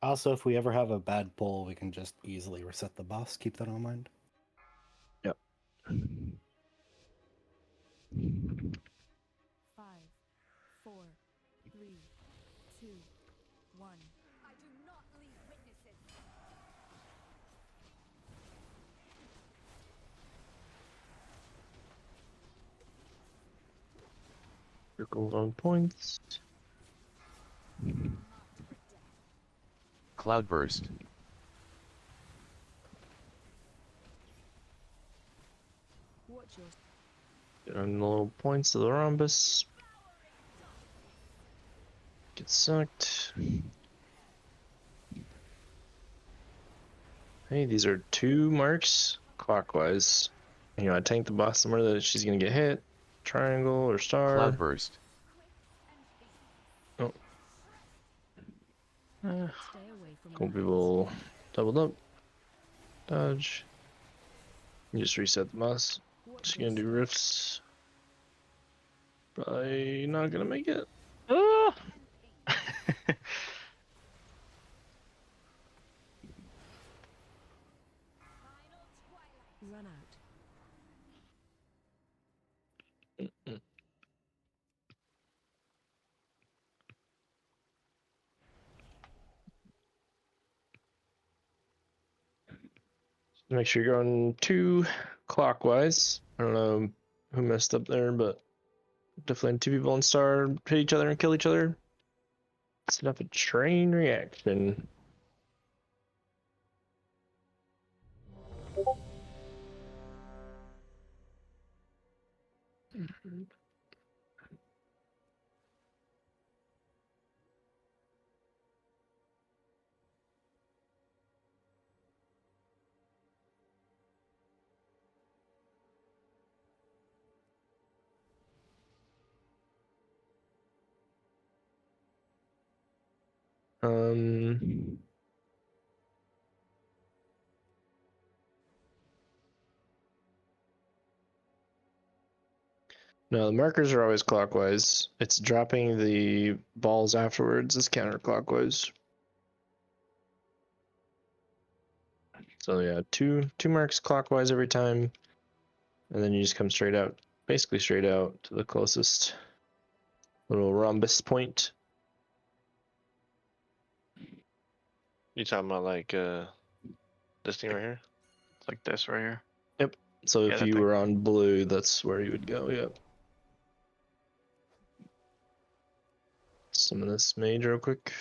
Also, if we ever have a bad pull, we can just easily reset the boss. Keep that in mind. Yep. 5, 4, 3, 2, 1. I do not leave witnesses. Circles on points. Cloudburst. Watch your Get on the little points of the rhombus. Get sucked. Hey, these are 2 marks clockwise. You know, I tank the boss somewhere that she's gonna get hit. Triangle or star. Cloudburst. Oh. stay away from Couple weapons. people doubled up. Dodge. You just reset the boss. Watch She's your gonna do step. rifts. Probably not gonna make it. Oh! Run out. Make sure you're going 2 clockwise. I don't know who messed up there, but definitely 2 people on star hit each other and kill each other. Set up a train reaction. Um, no, the markers are always clockwise. It's dropping the balls afterwards is counterclockwise. So yeah, two marks clockwise every time, and then you just come straight out, basically straight out to the closest little rhombus point. You talking about like this thing right here? It's like this right here. Yep. So Yeah, if that you thing. were on blue, that's where you would go. Yep. Some of this mage real quick.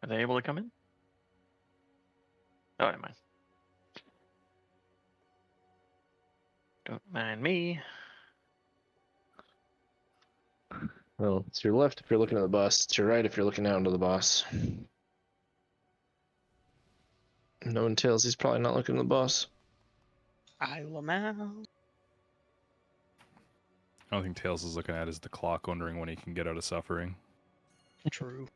Are they able to come in? Oh, never mind. Don't mind me. Well, it's your left if you're looking at the boss. It's your right if you're looking out into the boss. No one tells he's probably not looking at the boss. I will now. The only thing Tails is looking at is the clock, wondering when he can get out of suffering. True.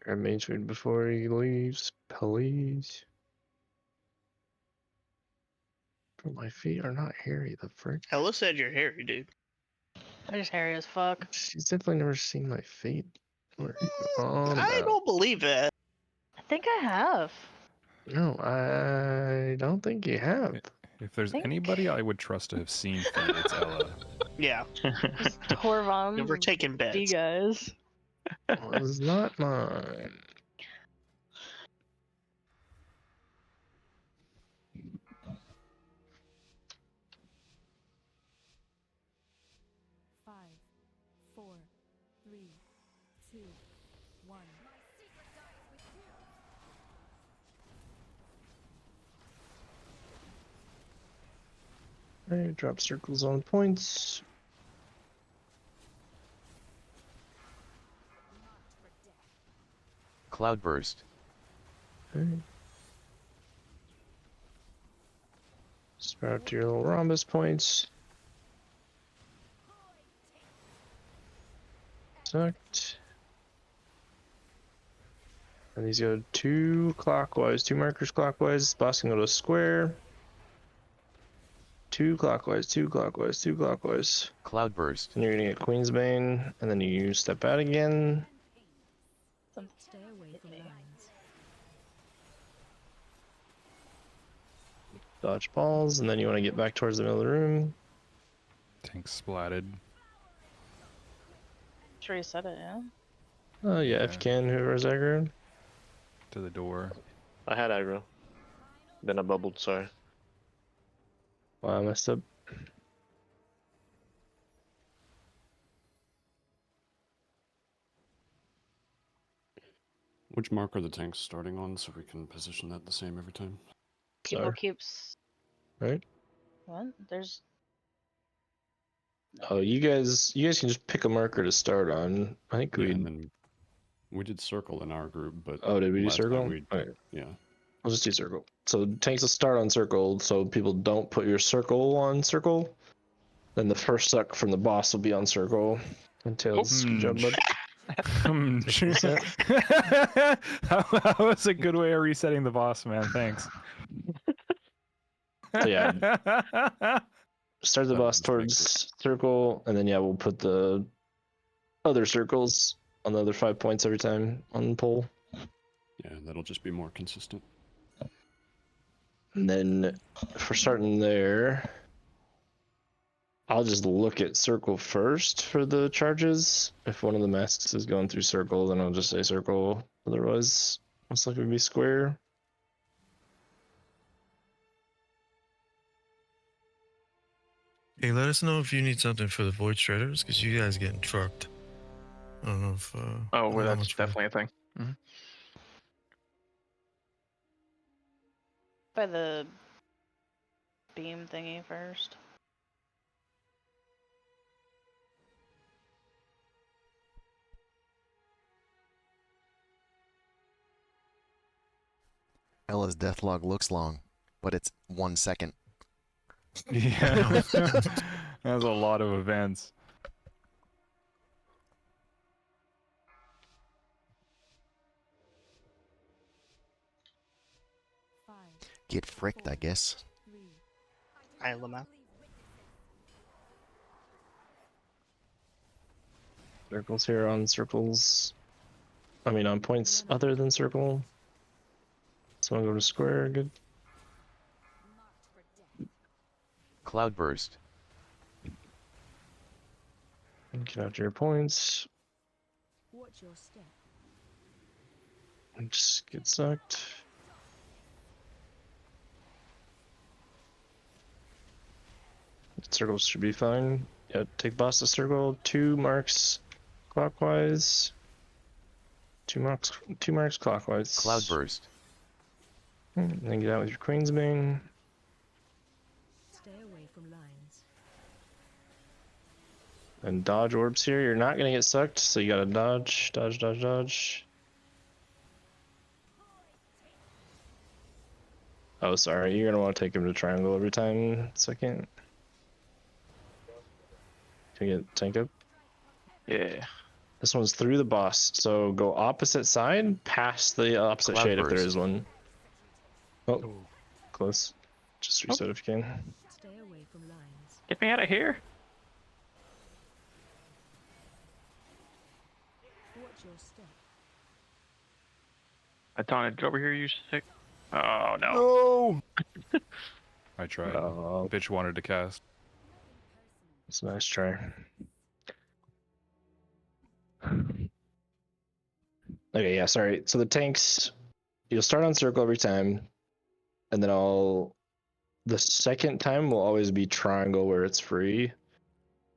Grab mage food before he leaves, please. But my feet are not hairy, the frick. Ella said you're hairy, dude. They're just hairy as fuck. She's definitely never seen my feet. What are you on I about? don't believe that. I think I have. No, I don't think you have. If there's Think? anybody I would trust to have seen feet, it's Ella. Yeah, Just Torvon. we're taking You bets. guys. Was not mine. Five, 4, 3, 2, 1. Alright, drop circles on points. Cloudburst. Alright. Sprout to your little rhombus points. Sucked. And these go 2 clockwise, 2 markers clockwise. Boss can go to a square. 2 clockwise, 2 clockwise, 2 clockwise. Cloudburst. And you're gonna get Queen's Bane, and then you step out again. Stay away from lines. Dodge balls, and then you want to get back towards the middle of the room. Tank splatted. Should reset it, yeah? Oh yeah, if you can, whoever's aggro. To the door. I had aggro. Then I bubbled, sorry. Wow, I messed up. Which mark are the tanks starting on so we can position that the same every time? People Sorry. keeps. Right? What? There's. Oh, you guys can just pick a marker to start on. I think Yeah, we. and then we did circle in our group, but Oh, did we do last time circle? we- Okay, yeah. I'll just do circle. So tanks will start on circle, so people don't put your circle on circle. Then the first suck from the boss will be on circle. And Tails, good job, bud. That was a good way of resetting the boss, man. Thanks. So yeah, start the boss Just make towards circle, and then yeah, we'll put the other circles on the other 5 points every time on the pole. Yeah, that'll just be more consistent. And then if we're starting there, I'll just look at circle first for the charges. If one of the masks is going through circle, then I'll just say circle. Otherwise, most likely be square. Hey, let us know if you need something for the Void Shredders, because you guys getting trucked. I don't know if. Oh, well, how that's much definitely a thing. By the beam thingy first. Ella's deathlog looks long, but it's 1 second. Yeah. That's a lot of events. Get fricked, I guess. I lament. Circles here on circles. I mean, on points other than circle. Someone go to square, good. Cloudburst. Get out your points. Watch your step. And just get sucked. Circles should be fine. Yeah, take boss to circle. 2 marks clockwise. 2 marks clockwise. Cloudburst. And then get out with your Queen's Bane. Stay away from lines. And dodge orbs here. You're not gonna get sucked, so you gotta dodge, dodge, dodge, dodge. Oh, sorry. You're gonna want to take him to triangle every time. Second. Can you get tank up? Yeah. This one's through the boss, so go opposite side, past the opposite shade if there is one. Oh, close. Just reset if you can. Stay away from lines. Get me out of here. Watch your step. I taunted. Get over here, you sick. Oh, no. No! I tried. Oh, Bitch wanted to cast. it's a nice try. Okay, yeah, sorry. So the tanks, you'll start on circle every time, and then the second time will always be triangle where it's free.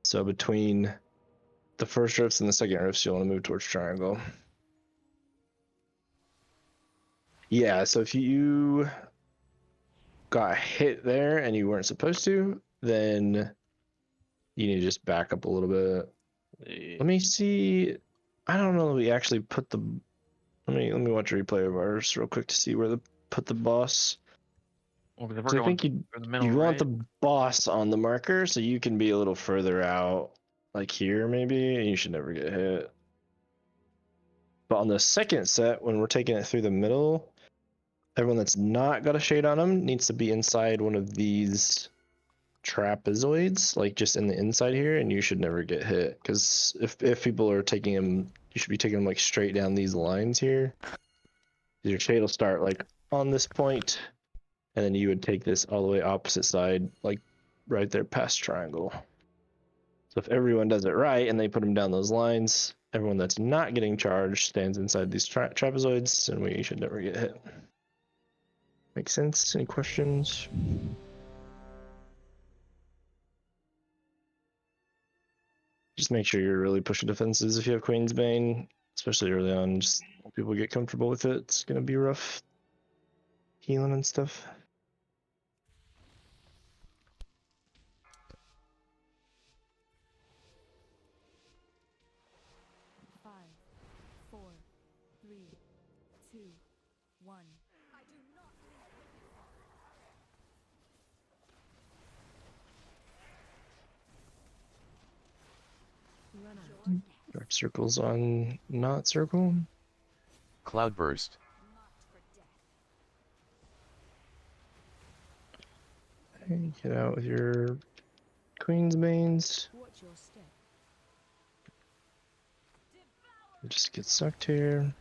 So between the first rifts and the second rifts, you'll want to move towards triangle. Yeah, so if you got hit there and you weren't supposed to, then you need to just back up a little bit. Let me see. I don't know that we actually put the. Let me watch a replay of ours real quick to see where put the boss. Well, because if So we're I going think you for the middle, want right? the boss on the marker, so you can be a little further out, like here maybe, and you should never get hit. But on the second set, when we're taking it through the middle, everyone that's not got a shade on them needs to be inside one of these trapezoids, like just in the inside here, and you should never get hit. Because if people are taking them, you should be taking them like straight down these lines here. Your shade will start like on this point, and then you would take this all the way opposite side, like right there past triangle. So if everyone does it right and they put them down those lines, everyone that's not getting charged stands inside these trapezoids, and we should never get hit. Make sense? Any questions? Just make sure you're really pushing defenses if you have Queen's Bane, especially early on. Just let people get comfortable with it. It's gonna be rough healing and stuff. Five, four, three, two, one. I do not leave Run out. Dark circles on not circle. Cloudburst. marked for death. Okay, get out with your Queen's Banes. Watch your step. Just get sucked here.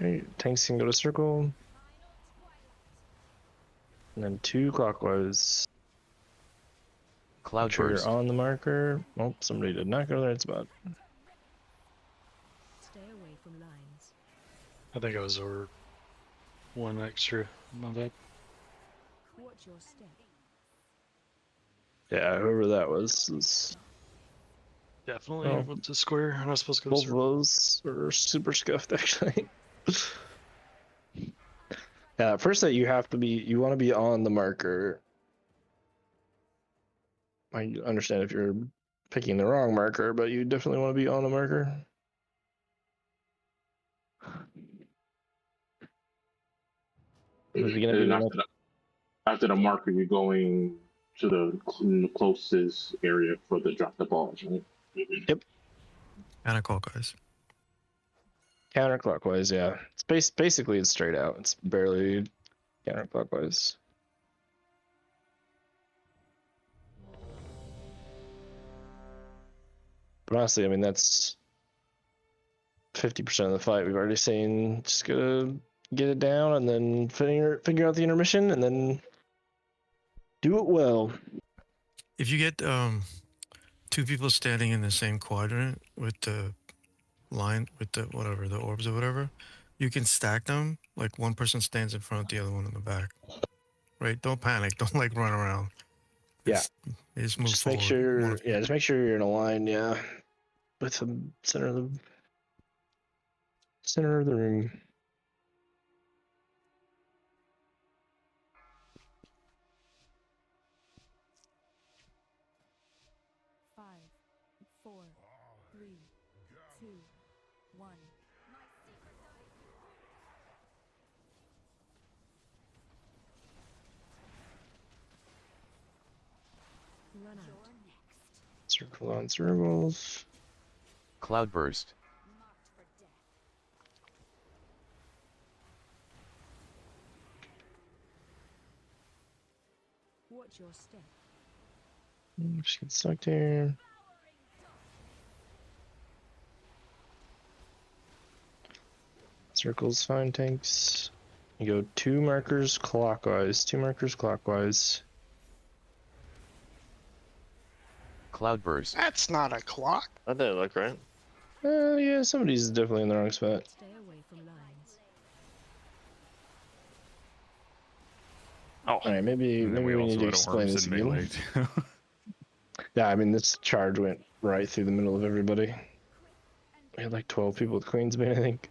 Alright, tanks can go to circle. And then 2 clockwise. Make sure Cloudburst. you're on the marker. Oh, somebody did not go to the right spot. Stay away from lines. I think I was over 1 extra. My bad. Watch your step. Yeah, whoever that was Definitely Oh. went to square. I'm not supposed to go both to of circle. those are super scuffed actually. Yeah, first that you have to be, you want to be on the marker. I understand if you're picking the wrong marker, but you definitely want to be on the marker. Is it gonna be enough? After the marker, you're going to the closest area for the drop the balls, right? Counterclockwise. Counterclockwise, yeah. It's basically it's straight out. It's barely counterclockwise. But honestly, I mean that's 50% of the fight. We've already seen. Just gotta get it down and then figure out the intermission and then do it well. If you get 2 people standing in the same quadrant with the line, with the whatever, the orbs or whatever, you can stack them. Like one person stands in front, the other one in the back. Right? Don't panic. Don't like run around. Yeah. Just move Just forward. make sure, One- yeah, just make sure you're in a line, yeah, with the center of the room. Five, four, three, two, one. Run out. Circle on circles. Cloudburst. Marked for death. Watch your step. Just get sucked here. Circles, fine, tanks. You go 2 markers clockwise. 2 markers clockwise. Cloudburst. That's not a clock. That didn't look right. Yeah, somebody's definitely in the wrong spot. Stay away from lines. Oh, Alright, maybe And then we we need also to had explain orbs this in again. melee too. Yeah, I mean this charge went right through the middle of everybody. We had like 12 people with Queen's Bane, I think.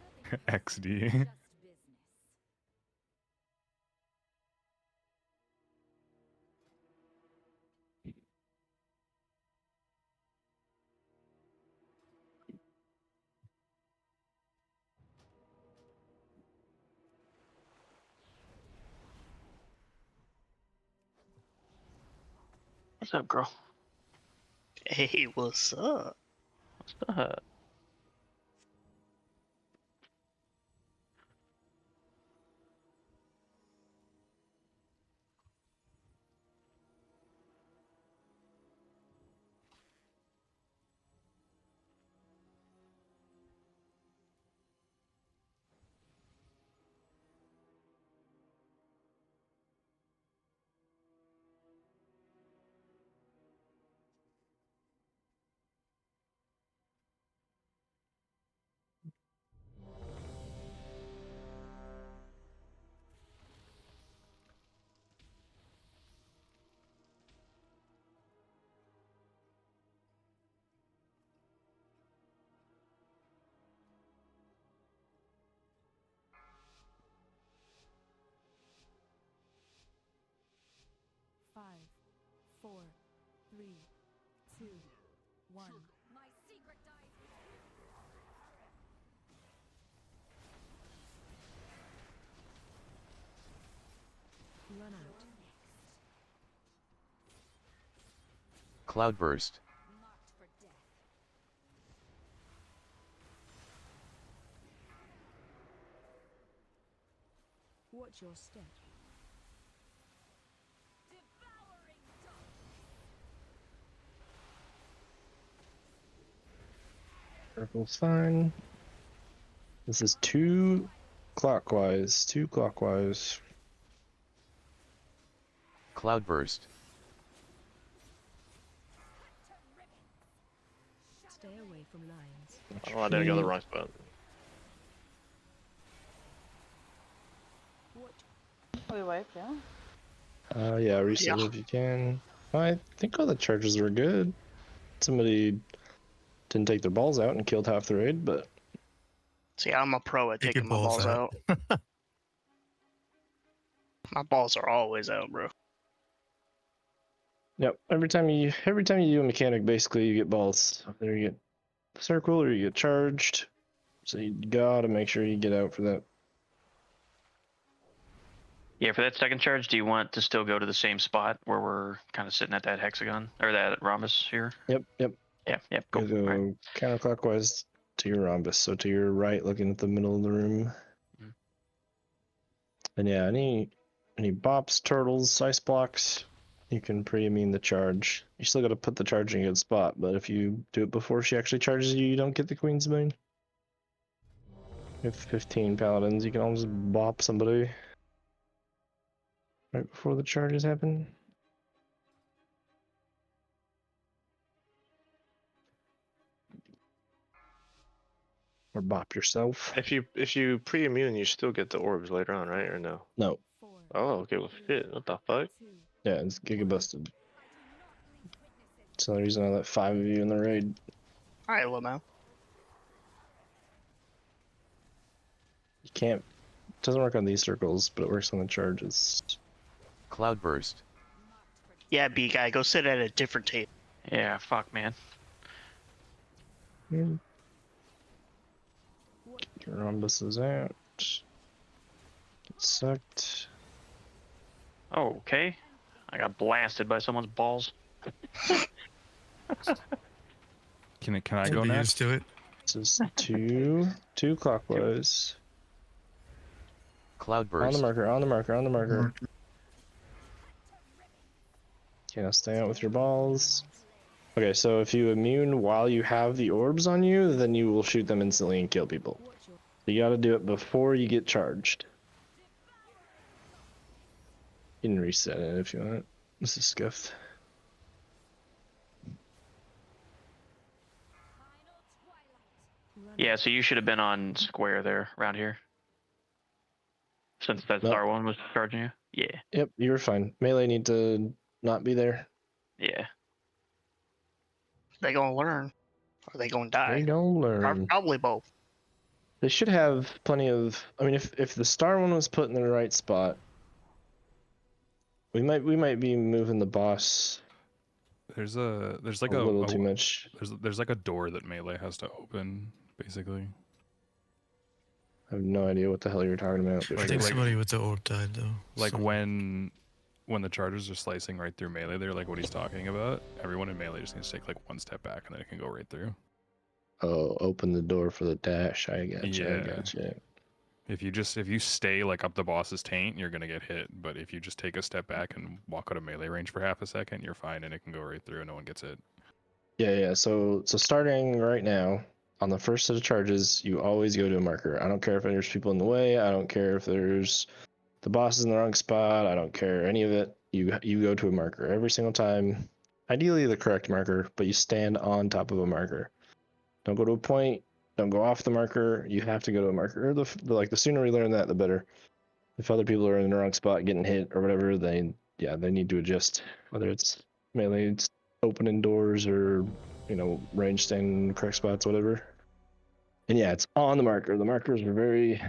XD. Just business. what's up, girl? Hey, what's up? What's up? 4, 3, 2, 1. My secret dies. Run out. Cloudburst. Marked for death. Watch your step. Devouring darkness. Circle's fine. This is 2 clockwise. 2 clockwise. Cloudburst. Stay away from lines. Oh, I didn't go to the wrong spot. Watch. We wipe, yeah. Yeah, reset if you can. I think all the charges were good. Somebody didn't take their balls out and killed half the raid, but See, I'm a pro at Take taking your my balls out. out. My balls are always out, bro. yep. Every time you do a mechanic, basically you get balls. Either you get circle or you get charged. So you gotta make sure you get out for that. Yeah, for that second charge, do you want to still go to the same spot where we're kind of sitting at that hexagon or that rhombus here? Yep. Yeah, cool. You go Alright. counterclockwise to your rhombus, so to your right, looking at the middle of the room. Mhm. And yeah, any bops, turtles, ice blocks, you can pre-immune the charge. You still got to put the charge in a good spot, but if you do it before she actually charges you, you don't get the Queen's Moon. With 15 paladins, you can almost bop somebody right before the charges happen. Or bop yourself. If you pre-immune, you still get the orbs later on, right? Or no? No. 4, Oh, okay. Well, shit. What the fuck? 2. Yeah, it's giga busted. I do not blink witnesses. That's the only reason I let 5 of you in the raid. Alright, little man. You can't. It doesn't work on these circles, but it works on the charges. Cloudburst. Yeah, B guy, go sit at a different table. Yeah, fuck, man. Your rhombus is out. Get sucked. Oh, okay. I got blasted by someone's balls. Can I To go be next? used to it. This is two clockwise. Cloudburst. On the marker. Okay, now stay out with your balls. Okay, so if you immune while you have the orbs on you, then you will shoot them instantly and kill people. Watch your You gotta do it before you get charged. You can reset it if you want. This is scuffed. run Yeah, out. so you should have been on square there, around here. Since that Nope. star one was charging you? Yeah. Yep, you were fine. Melee need to not be there. Yeah. They gonna learn. Or they gonna They die. don't learn. Probably both. They should have plenty of. I mean, if the star one was put in the right spot, we might be moving the boss There's like a little too much. there's like a door that melee has to open, basically. I have no idea what the hell you're talking about. I Like- think like- somebody with the orb died though. Like Someone. when the chargers are slicing right through melee, they're like what he's talking about. Everyone in melee just needs to take like one step back and then it can go right through. Oh, open the door for the dash. I gotcha. Yeah. I gotcha. If you stay like up the boss's taint, you're gonna get hit. But if you just take a step back and walk out of melee range for half a second, you're fine and it can go right through and no one gets hit. Yeah. So starting right now, on the first set of charges, you always go to a marker. I don't care if there's people in the way. I don't care if there's the boss is in the wrong spot. I don't care any of it. You go to a marker every single time. Ideally the correct marker, but you stand on top of a marker. Don't go to a point. Don't go off the marker. You have to go to a marker. The sooner we learn that, the better. If other people are in the wrong spot, getting hit or whatever, they need to adjust. Whether it's melee, it's opening doors, or range staying in the correct spots, whatever. And yeah, it's on the marker. The markers are very,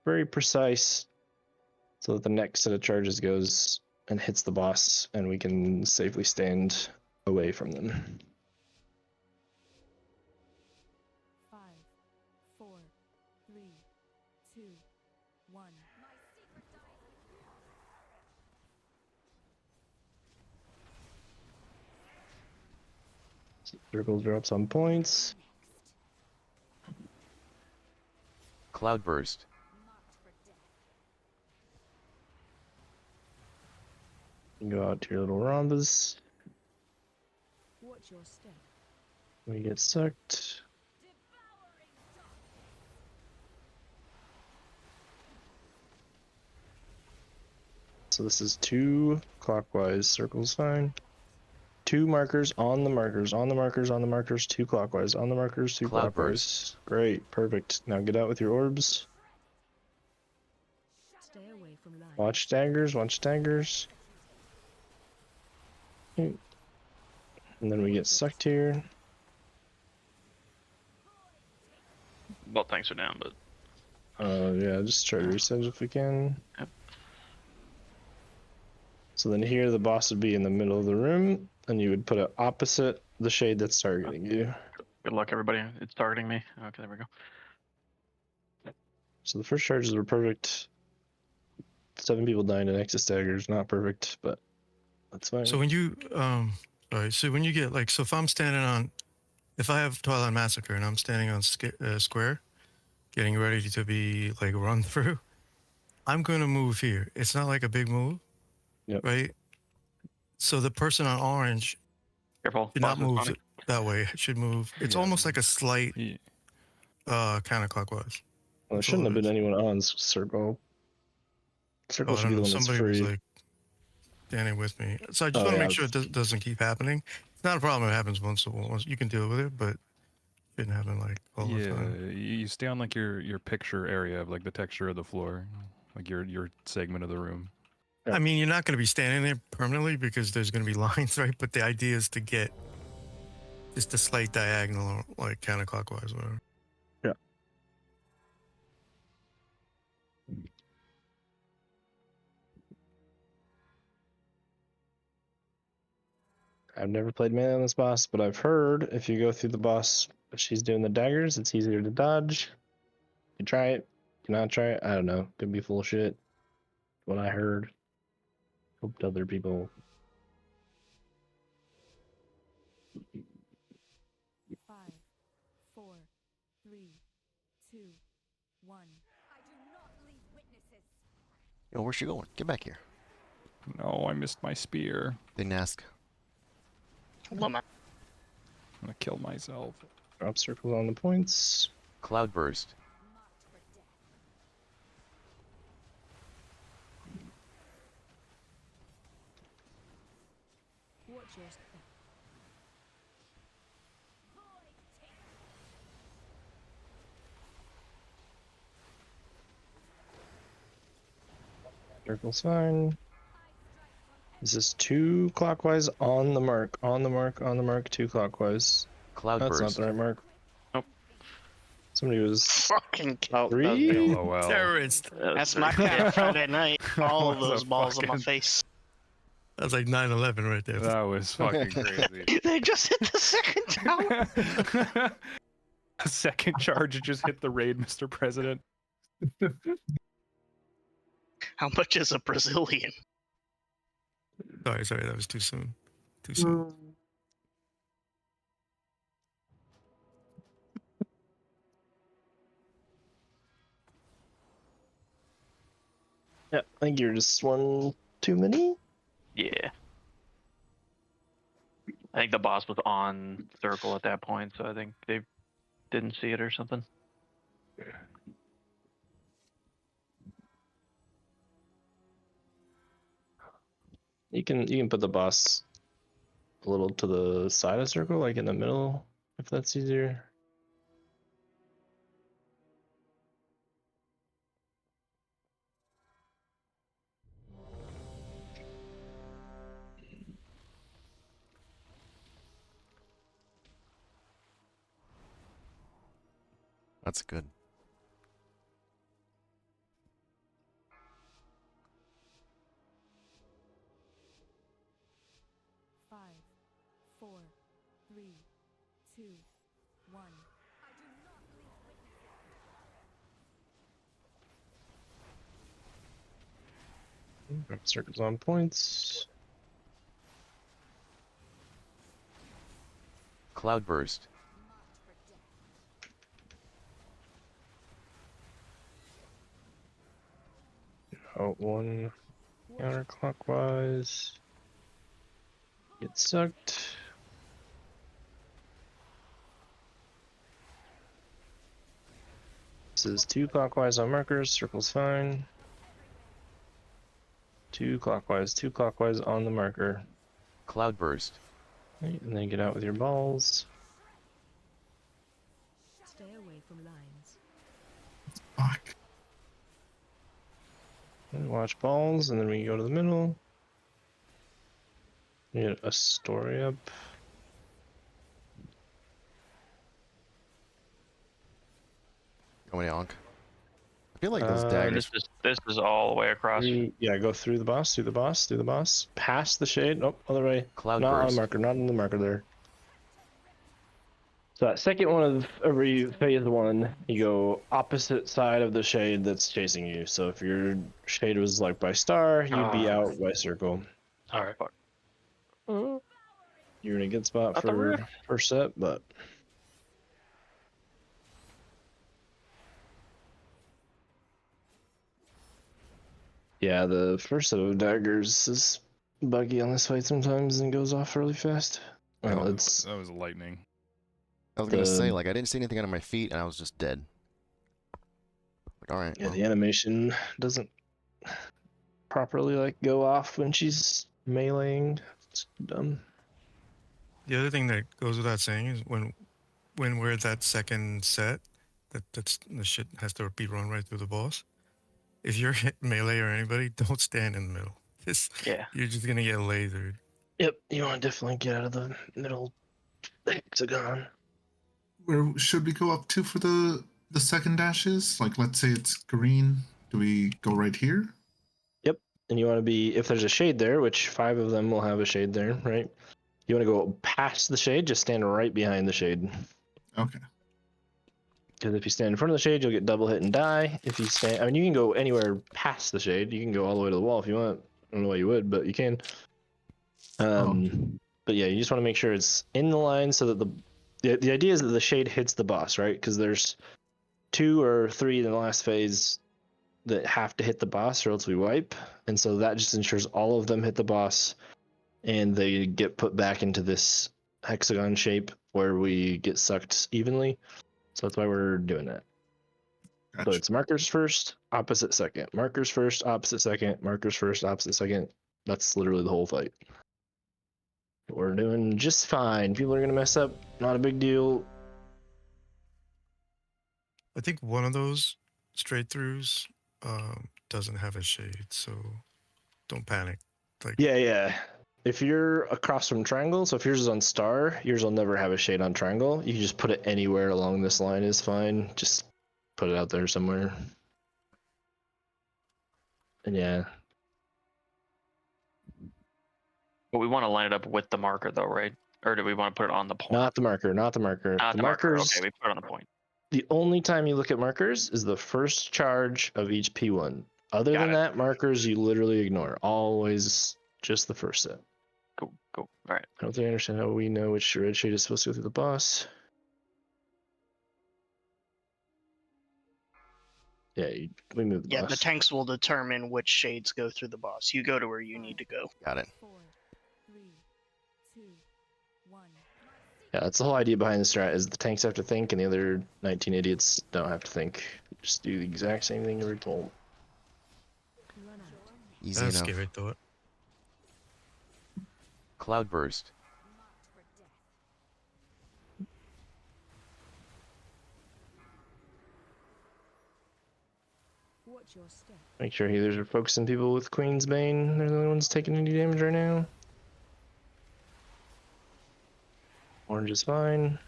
very precise, so that the next set of charges goes and hits the boss, and we can safely stand away from them. 5, 4, 3, 2, 1. Circle drops on points. Cloudburst. You go out to your little rhombus. Watch your step. We get sucked. So this is 2 clockwise. Circle's fine. 2 markers on the markers, on the markers, on the markers, 2 clockwise, on the markers, 2 clockwise. Great, perfect. Now get out with your orbs. Stay away from lines. Watch daggers, watch daggers. And then we get sucked here. Both tanks are down, but Yeah, just try to reset if we can. Yep. So then here the boss would be in the middle of the room, and you would put it opposite the shade that's targeting you. good luck, everybody. It's targeting me. Okay, there we go. So the first charges were perfect. 7 people dying to Nexus daggers, not perfect, but that's fine. So when you sorry, so when you get like, so if I'm standing on, if I have Twilight Massacre and I'm standing on square, getting ready to be like run through, I'm going to move here. It's not like a big move, right? So the person on orange Careful, should not boss is move spawning. that way. It should move. It's almost like a slight counterclockwise. Well, there shouldn't have been anyone on circle. Circle Oh, I should be don't the know. one that's Somebody was free. like standing with me. So I just Oh, want to yeah. make sure it doesn't keep happening. It's not a problem if it happens once. You can deal with it, but it shouldn't happen like all the time. You stay on like your picture area of like the texture of the floor, like your segment of the room. I mean, you're not going to be standing there permanently because there's going to be lines, right? But the idea is to get just a slight diagonal or like counterclockwise, whatever. Yeah. I've never played melee on this boss, but I've heard if you go through the boss, if she's doing the daggers, it's easier to dodge. You try it, you not try it. I don't know. Could be full of shit. What I heard. Hoped other people. 5, 4, 3, 2, 1. I do not leave witnesses. Yo, where's she going? Get back here. No, I missed my spear. Didn't ask. Hold on, man. I'm gonna kill myself. Drop circles on the points. Cloudburst. Watch your step. Circle's fine. This is 2 clockwise on the mark, on the mark, on the mark, 2 clockwise. Cloudburst. That's not the right mark. Nope. Somebody was Fucking Oh, that was 3. me. LOL. Terrorist. That's my bad Friday night. All of That was those a balls on my fucking- face. That's like 9/11 right there. That was fucking crazy. They just hit the second tower. A second charge just hit the raid, Mr. President. How much is a Brazilian? Sorry, that was too soon. Too soon. Yeah, I think you're just one too many. Yeah. I think the boss was on circle at that point, so I think they didn't see it or something. You can put the boss a little to the side of circle, like in the middle, if that's easier. That's good. 4, 3, 2, 1. I do not leave witnesses. Circles on points. Cloudburst. Out one counterclockwise. Get sucked. This is 2 clockwise on markers. Circle's fine. 2 clockwise on the marker. Cloudburst. Right, and then get out with your balls. Stay away from lines. Fuck. And watch balls, and then we go to the middle. Get a story up. Going Yonk. I feel like those daggers. This is all the way across. Yeah, go through the boss, past the shade. Nope, other way. Not on the marker, not on the marker there. So that second one of every phase 1, you go opposite side of the shade that's chasing you. So if your shade was like by star, you'd be out by circle. All right. You're in a good spot Out the for rear. first set, but yeah, the first set of daggers is buggy on this fight sometimes and goes off really fast. Well, it's That was lightning. I was gonna say, like, I didn't see anything under my feet, and I was just dead. Like, all right. yeah, well. the animation doesn't properly like go off when she's meleeing. It's dumb. The other thing that goes without saying is when we're at that second set, that's the shit has to be run right through the boss. If you're hit melee or anybody, don't stand in the middle. Yeah. You're just gonna get lasered. Yep, you want to definitely get out of the middle hexagon. Where should we go up to for the second dashes? Like, let's say it's green. Do we go right here? Yep, and you want to be, if there's a shade there, which 5 of them will have a shade there, right? You want to go past the shade, just stand right behind the shade. Okay. Because if you stand in front of the shade, you'll get double hit and die. If you stand, I mean, you can go anywhere past the shade. You can go all the way to the wall if you want. I don't know why you would, but you can. But yeah, you just want to make sure it's in the line so that the idea is that the shade hits the boss, right? Because there's 2 or 3 in the last phase that have to hit the boss or else we wipe. And so that just ensures all of them hit the boss and they get put back into this hexagon shape where we get sucked evenly. So that's why we're doing that. Gotcha. So it's markers first, opposite second. Markers first, opposite second. Markers first, opposite second. That's literally the whole fight. We're doing just fine. People are going to mess up. Not a big deal. I think one of those straight throughs doesn't have a shade, so don't panic. Like, Yeah. If you're across from triangle, so if yours is on star, yours will never have a shade on triangle. You can just put it anywhere along this line is fine. Just put it out there somewhere. And yeah. But we want to line it up with the marker, though, right? Or do we want to put it on the point? Not the marker. Not the the marker. markers. Okay, we put it on the point. The only time you look at markers is the first charge of each P1. Other than that, markers you literally ignore. Always just the first set. Cool. All right. I don't think I understand how we know which red shade is supposed to go through the boss. Yeah, we move the Yeah, boss. the tanks will determine which shades go through the boss. You go to where you need to go. Got it. 4, 3, 2, 1. Yeah, that's the whole idea behind the strat is the tanks have to think and the other 19 idiots don't have to think. Just do the exact same thing you're told. Run out. Easy that's enough. scary thought. Cloudburst. Watch your step. Make sure healers are focusing people with Queen's Bane. They're the only ones taking any damage right now. Orange is fine.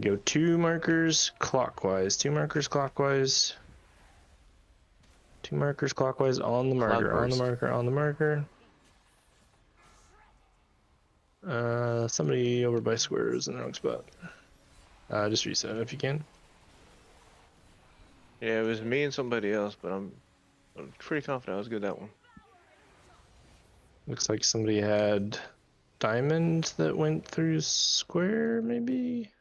Go 2 markers clockwise. 2 markers clockwise. 2 markers clockwise on the marker. On the Cloudburst. marker. On the marker. Somebody over by squares in the wrong spot. Just reset if you can. Yeah, it was me and somebody else, but I'm pretty confident I was good that one. Looks like somebody had diamond that went through square, maybe?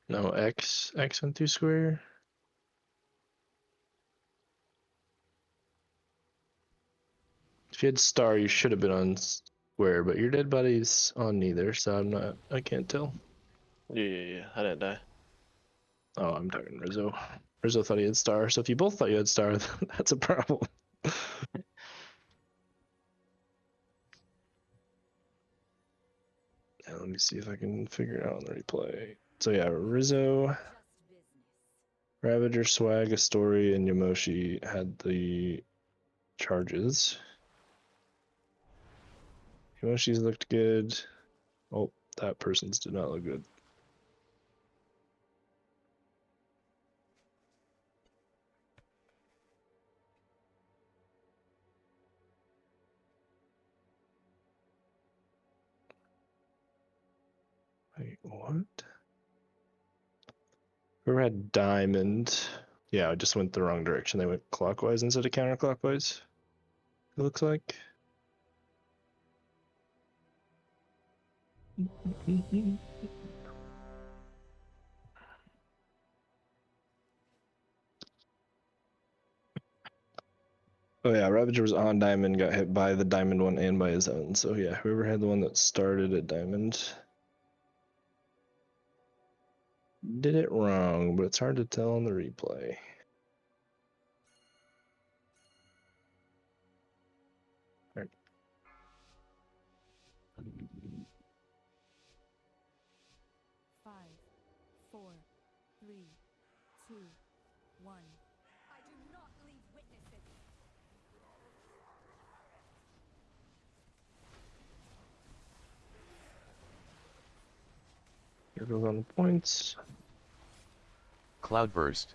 No, X went through square. If you had star, you should have been on square, but your dead body's on neither, so I can't tell. Yeah. I didn't die. Oh, I'm talking Rizzo. Rizzo thought he had star, so if you both thought you had star, that's a problem. Now, let me see if I can figure it out on the replay. So yeah, Rizzo, Ravager, Swag, Astoria, and Yamoshi had the charges. Yamoshi's looked good. Oh, that person's did not look good. Wait, what? Whoever had diamond. Yeah, I just went the wrong direction. They went clockwise instead of counterclockwise. It looks like. Oh yeah, Ravager was on diamond, got hit by the diamond one and by his own. So yeah, whoever had the one that started at diamond did it wrong, but it's hard to tell on the replay. All right. 5, 4, 3, 2, 1. I do not leave witnesses. Here goes on the points. Cloudburst.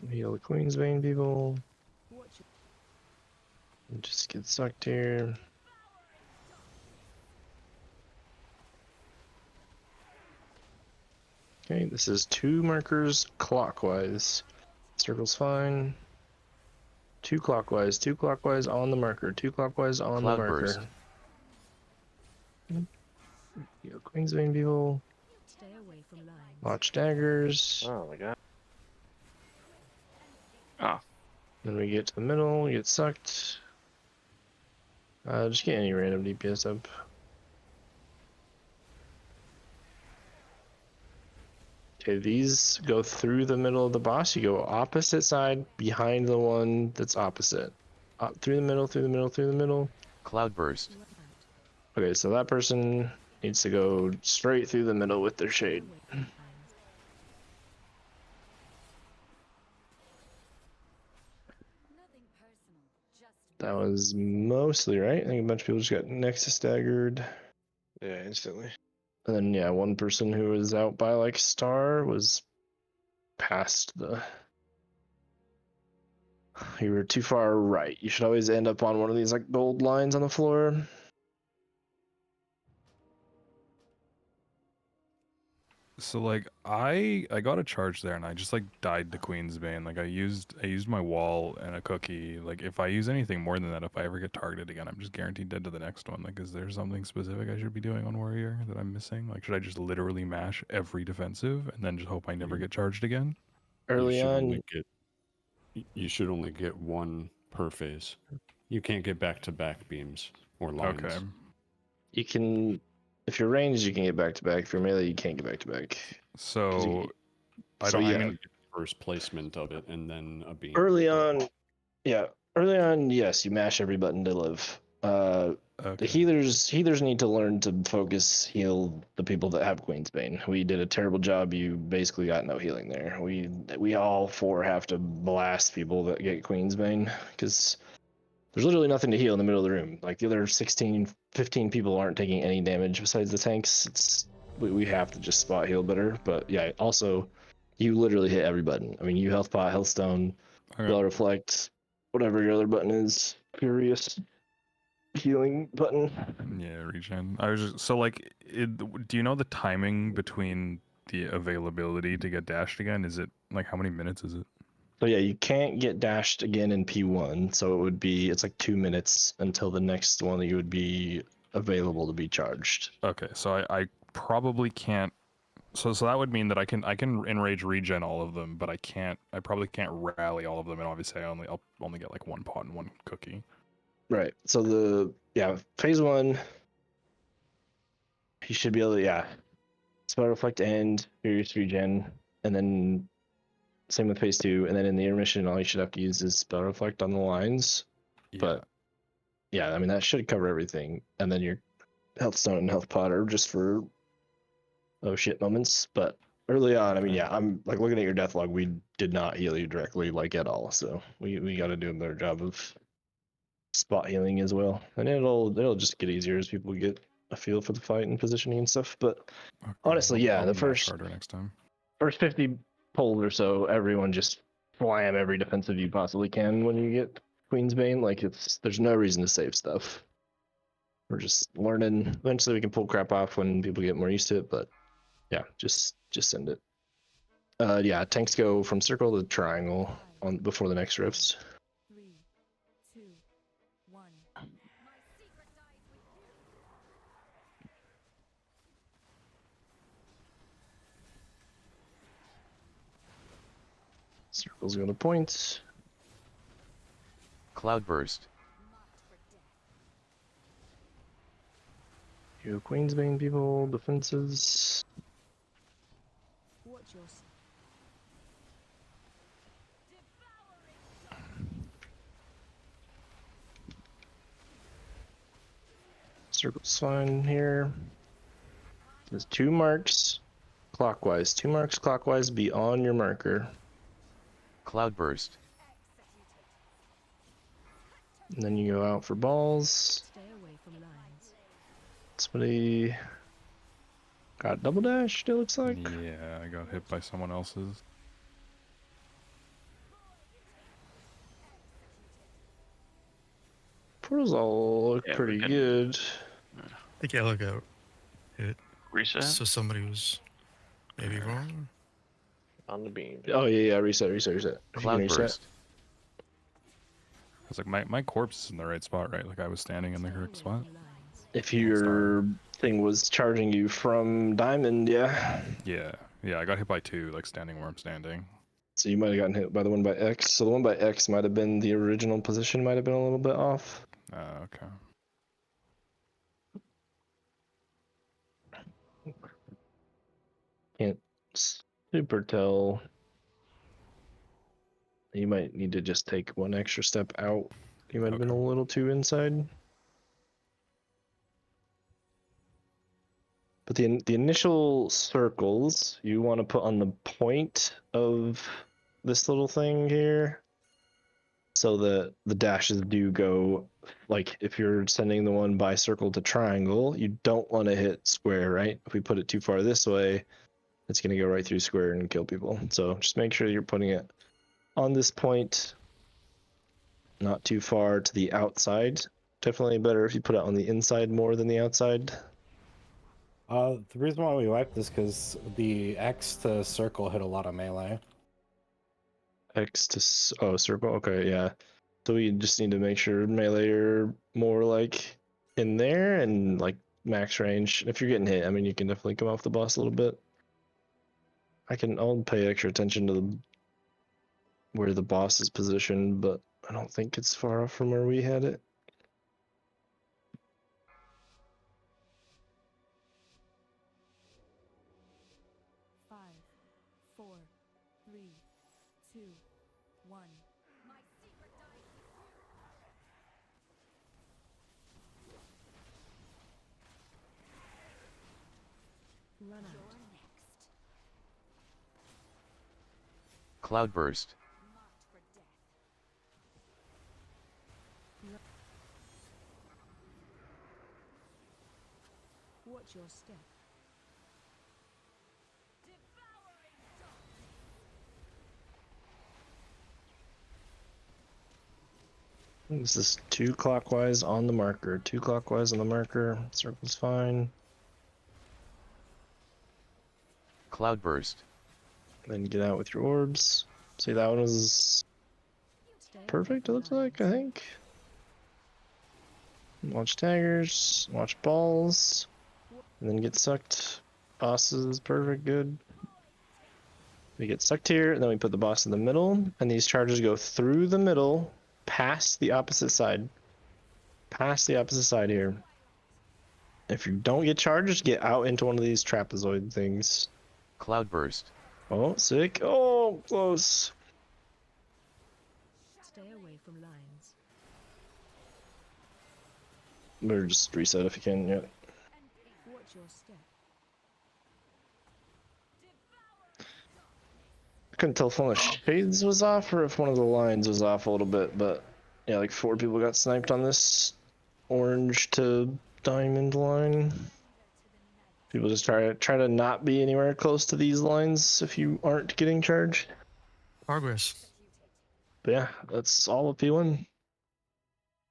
Heal the Queen's Vein people. Watch it. Just get sucked here. Okay, this is 2 markers clockwise. Circle's fine. 2 clockwise on the marker, 2 clockwise on the Cloudburst. marker. Yo, Queen's Vein people. Stay away from lines. Watch daggers. Oh my god. Ah, Then we get to the middle, get sucked. Just get any random DPS up. Okay, these go through the middle of the boss. You go opposite side, behind the one that's opposite. Through the middle, through the middle, through the middle. Cloudburst. Run out. Okay, so that person needs to go straight through the middle with their shade. Away from lines. Nothing personal, just That was mostly right. I think a bunch of people just got Nexus staggered. Yeah, instantly. And then, yeah, one person who was out by like star was past the. You were too far right. You should always end up on one of these like gold lines on the floor. So like I got a charge there and I just like died to Queen's Bane. Like I used my wall and a cookie. Like if I use anything more than that, if I ever get targeted again, I'm just guaranteed dead to the next one. Like is there something specific I should be doing on Warrior that I'm missing? Like should I just literally mash every defensive and then just hope I never get charged again? Early on, You should only get one per phase. You can't get back-to-back beams or lines. Okay. you can, if you're ranged, you can get back to back. If you're melee, you can't get back to back. So I So don't. yeah. I mean, First placement of it and then a beam. Early on, yes, you mash every button to live. The okay. healers need to learn to focus heal the people that have Queen's Bane. We did a terrible job. You basically got no healing there. We all 4 have to blast people that get Queen's Bane because there's literally nothing to heal in the middle of the room. Like the other 16, 15 people aren't taking any damage besides the tanks. We have to just spot heal better. But yeah, also you literally hit every button. I mean, you health pot, health stone, Okay. Spell reflect, whatever your other button is. Furious healing button. Yeah, regen. I was just so like, do you know the timing between the availability to get dashed again? Is it like how many minutes is it? So yeah, you can't get dashed again in P1. So it would be it's like 2 minutes until the next one that you would be available to be charged. Okay, so I probably can't. So that would mean that I can enrage regen all of them, but I probably can't rally all of them, and obviously I'll only get like one pot and one cookie. Right. So phase 1, you should be able to spell reflect and furious regen, and then same with phase 2, and then in the intermission, all you should have to use is spell reflect on the lines. Yeah. But yeah, I mean that should cover everything, and then your health stone and health pot are just for oh shit moments. But early on, I mean, yeah, I'm like looking at your death log. We did not heal you directly, like at all. So we got to do a better job of spot healing as well, and it'll just get easier as people get a feel for the fight and positioning and stuff. But honestly, yeah, I'll the mash first harder next time. first 50 polls or so, everyone just slam every defensive you possibly can when you get Queensbane. Like there's no reason to save stuff. We're just learning. Eventually, we can pull crap off when people get more used to it. But yeah, just send it. Yeah, tanks go from circle to triangle on before the next rifts. 3, 2, 1. Circles go to points. Cloudburst. You Queensbane people, defenses. Watch your Circle's fine here. There's 2 marks clockwise. 2 marks clockwise beyond your marker. Cloudburst. And then you go out for balls. Stay away from lines. Somebody got double dashed, it looks like. Yeah, I got hit by someone else's. Portals all look Yeah, pretty we can- good. I think Ella got hit. Reset. So somebody was maybe wrong. On the beam. Oh yeah, reset. If you can reset. Cloudburst. It's like my corpse is in the right spot, right? Like I was standing in the correct spot. If your thing was charging you from diamond, yeah. Yeah, I got hit by 2, like standing where I'm standing. So you might have gotten hit by the one by X. So the one by X might have been the original position, might have been a little bit off. Okay. Can't super tell. You might need to just take one extra step out. You might have been a little too inside. But the initial circles you want to put on the point of this little thing here, so that the dashes do go. Like if you're sending the one by circle to triangle, you don't want to hit square, right? If we put it too far this way, it's going to go right through square and kill people. So just make sure you're putting it on this point, not too far to the outside. Definitely better if you put it on the inside more than the outside. The reason why we wiped is because the X to circle hit a lot of melee. X to circle. Okay, yeah. So we just need to make sure melee are more like in there and like max range. If you're getting hit, I mean, you can definitely come off the boss a little bit. I'll pay extra attention to where the boss is positioned, but I don't think it's far off from where we had it. Five, 4, 3, 2, 1. Run out. Cloudburst. Watch your step. This is 2 clockwise on the marker. 2 clockwise on the marker. Circle's fine. Cloudburst. Then get out with your orbs. See, that one was perfect, it looks like, I think. Watch daggers, watch balls, and then get sucked. Bosses, perfect, good. We get sucked here, and then we put the boss in the middle, and these charges go through the middle, past the opposite side. Past the opposite side here. If you don't get charged, get out into one of these trapezoid things. Cloudburst. Oh, sick. Oh, close. Stay away from lines. Better just reset if you can, yeah. Watch your step. I couldn't tell if one of the shades was off or if one of the lines was off a little bit, but yeah, like 4 people got sniped on this orange to diamond line. People just try to not be anywhere close to these lines if you aren't getting charged. Progress. But yeah, that's all of P1.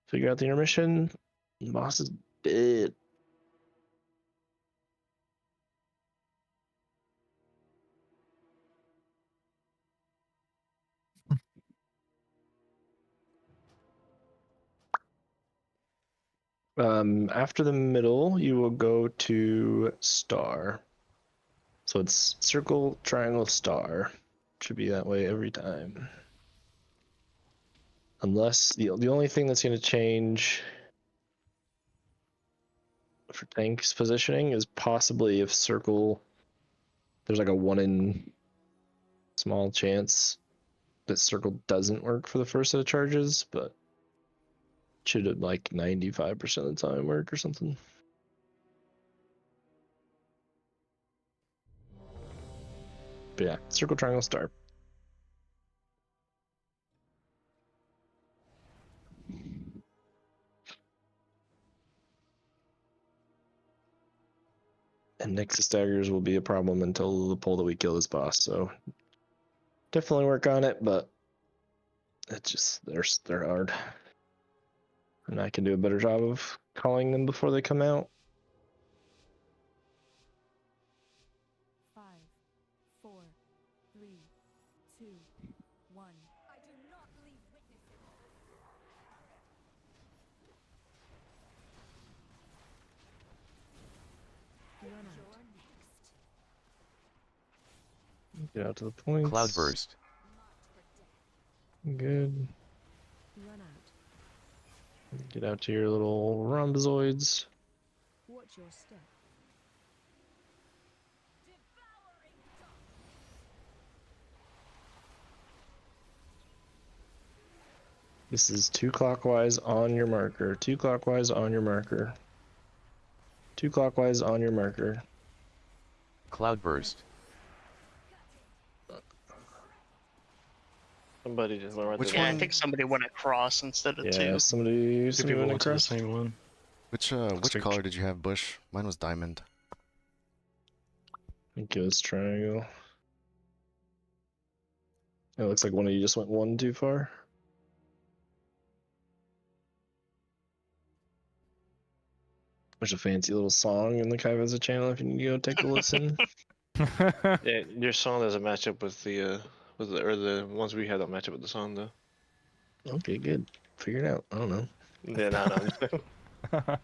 Figure out the intermission. The boss is dead. After the middle, you will go to star. So it's circle, triangle, star. Should be that way every time. Unless the only thing that's going to change for tanks positioning is possibly if circle, there's like a 1 in small chance that circle doesn't work for the first set of charges, but should have like 95% of the time work or something. But yeah, circle, triangle, star. And Nexus daggers will be a problem until the pull that we kill this boss, so definitely work on it, but it's just they're hard. And I can do a better job of calling them before they come out. 5, 4, 3, 2, 1. I do not leave witnesses. Run out. You're next. Get out to the points. Cloudburst. Good. Run out. Get out to your little rhombozoids. Watch your step. This is 2 clockwise on your marker. 2 clockwise on your marker. 2 clockwise on your marker. Cloudburst. Somebody just went right Which there. Yeah, I one? think somebody went across instead of Yeah, 2. somebody People went went to the across. same one. Which Sweet. color did you have, Bush? Mine was diamond. I think it was triangle. It looks like one of you just went 1 too far. There's a fancy little song in the Kyveza channel if you need to go take a listen. Yeah, your song doesn't match up with the or the ones we had don't match up with the song though. Okay, good. Figure it out. I don't know. Yeah, no.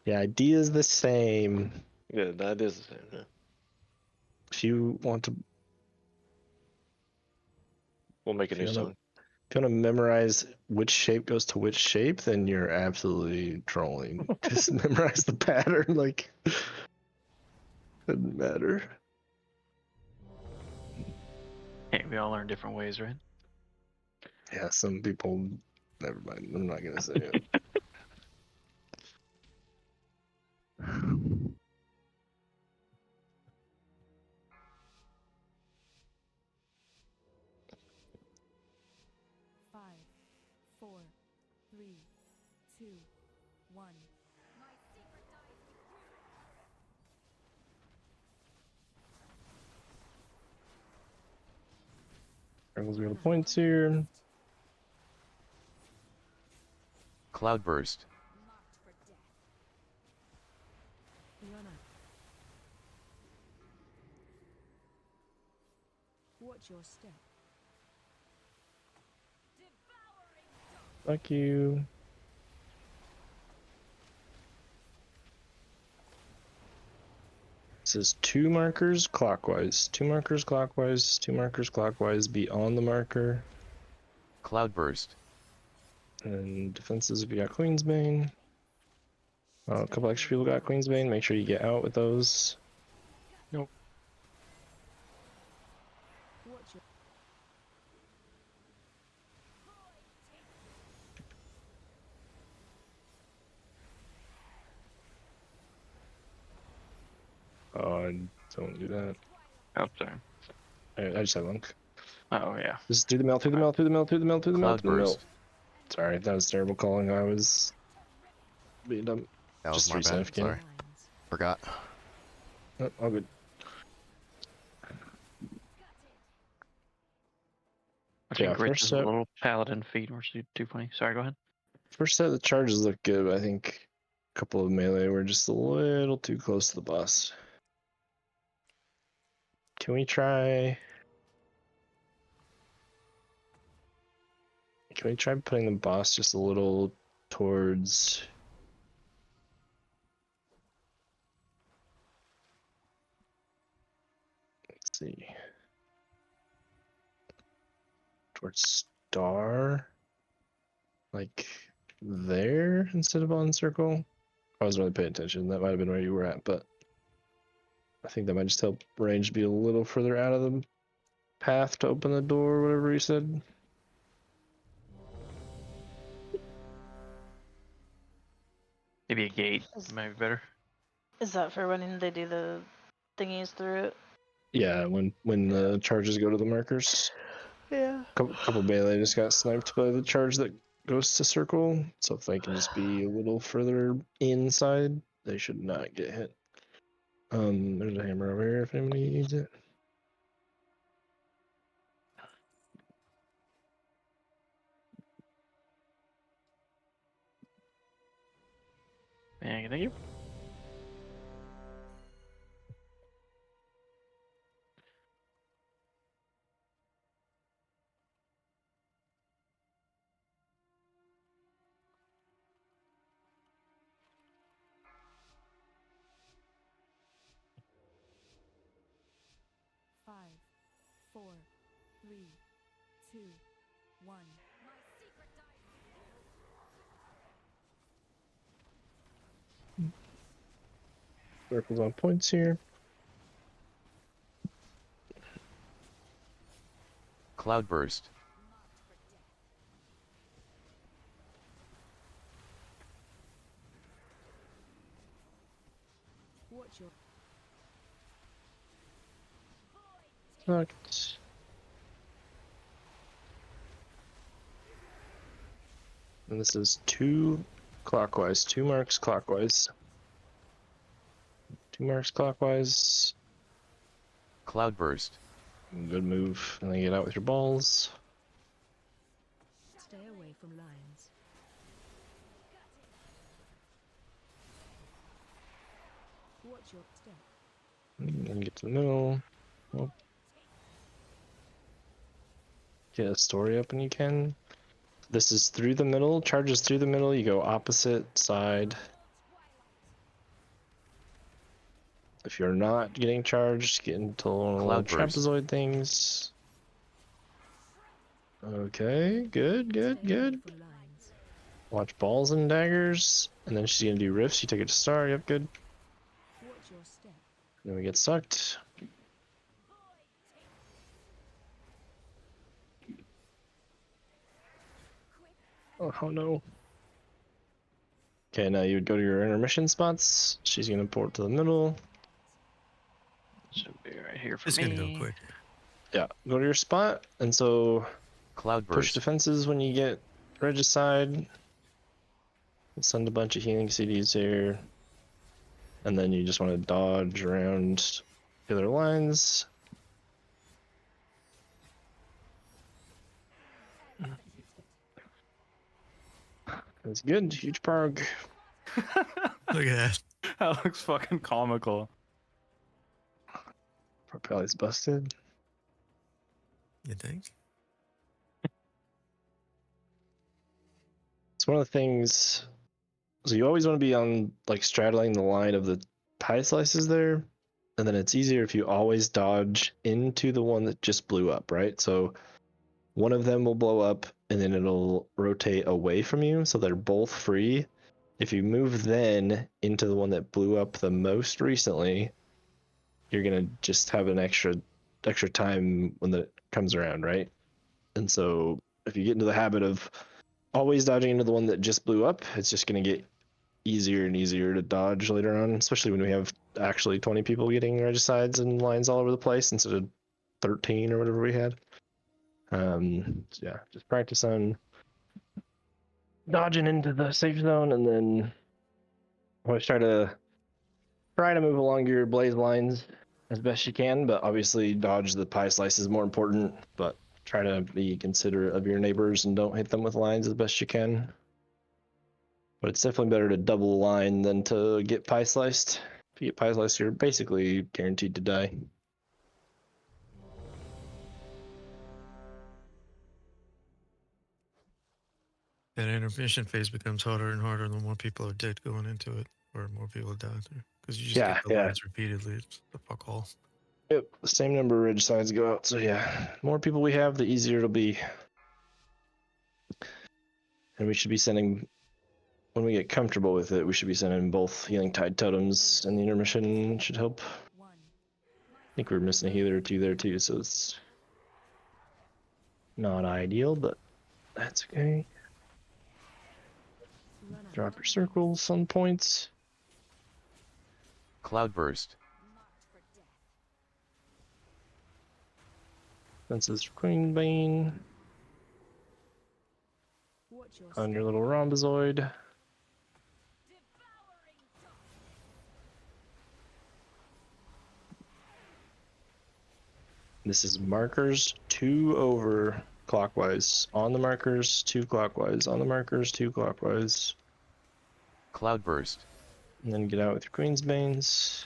The idea is the same. Yeah, that is the same. Yeah. If you want to, We'll make a new If you wanna- song. if you want to memorize which shape goes to which shape, then you're absolutely trolling. Just memorize the pattern. Like, doesn't matter. Hey, we all learn different ways, right? Yeah, some people. Never mind. I'm not gonna say it. Five, 4, 3, 2, 1. My secret dies with you. Circles go to points here. Cloudburst. Run out. Watch your step. Fuck you. This is 2 markers clockwise. 2 markers clockwise. 2 markers clockwise. Be on the marker. Cloudburst. And defenses if you got Queensbane. Oh, a couple extra people got Queensbane. Make sure you get out with those. Nope. Watch your Oh, don't do that. Oh, sorry. I just had lunk. Oh, yeah. Just through the mill, through the mill, through the mill, through the mill, through the mill, through the mill. Cloudburst. Sorry, that was terrible calling. I was being dumb. That was Just my 3 bad. if you can. Sorry. Forgot. Oh, all good. Okay, Yeah, Grit first is a step. little paladin feat, or 220. Sorry, go ahead. First set of the charges look good, but I think a couple of melee were just a little too close to the boss. Can we try? Can we try putting the boss just a little towards? Let's see. Towards star, like there instead of on circle. I wasn't really paying attention. That might have been where you were at, but I think that might just help range be a little further out of the path to open the door, whatever you said. Maybe a gate might be better. Is that for when they do the thingies through it? Yeah, when the charges go to the markers. Yeah. Couple melee just got sniped by the charge that goes to circle, so if they can just be a little further inside, they should not get hit. There's a hammer over here if anybody needs it. Yeah, thank you. Five, four, three, two, one. Circles on points here. Cloudburst. Watch your Sucked. And this is 2 clockwise, 2 marks clockwise. 2 marks clockwise. Cloudburst. Good move. And then get out with your balls. stay away from lines. Watch your step. And then get to the middle. Oh. Get a story up when you can. This is through the middle. Charges through the middle. You go opposite side. If you're not getting charged, get into one of the little Cloudburst. trapezoid things. Okay, good, good, good. For lines. Watch balls and daggers. And then she's gonna do rifts. You take it to star. Yep, good. Watch your step. Then we get sucked. Oh no. Okay, now you would go to your intermission spots. She's gonna port to the middle. Should be right here for It's me. gonna go quick. Yeah, go to your spot, and so push Cloudburst. defenses when you get regicide. Send a bunch of healing CDs here. And then you just want to dodge around the other lines. That's good. Huge Prog. Look at that. That looks fucking comical. Propeller's busted. You think? It's one of the things. So you always want to be on like straddling the line of the pie slices there, and then it's easier if you always dodge into the one that just blew up, right? So one of them will blow up, and then it'll rotate away from you, so they're both free. If you move then into the one that blew up the most recently, you're gonna just have an extra time when that comes around, right? And so if you get into the habit of always dodging into the one that just blew up, it's just gonna get easier and easier to dodge later on, especially when we have actually 20 people getting regicides and lines all over the place instead of 13 or whatever we had. So yeah, just practice on dodging into the safe zone, and then always try to move along your blaze lines as best you can, but obviously dodge the pie slice is more important, but try to be considerate of your neighbors and don't hit them with lines as best you can. But it's definitely better to double line than to get pie sliced. If you get pie sliced, you're basically guaranteed to die. That intermission phase becomes harder and harder the more people are dead going into it, or more people die there. Because you just Yeah, get the yeah. lines repeatedly. It's the fuck all. Yep, the same number of regicides go out. So yeah, the more people we have, the easier it'll be. And we should be sending, when we get comfortable with it, we should be sending both healing tide totems, and the intermission should help. I think we're missing a healer or two there too, so it's not ideal, but that's okay. Drop your circles on points. Cloudburst. Fences for Queenbane. On your little rhombozoid. This is markers 2 over clockwise. On the markers, 2 clockwise. On the markers, 2 clockwise. Cloudburst. And then get out with your Queensbanes.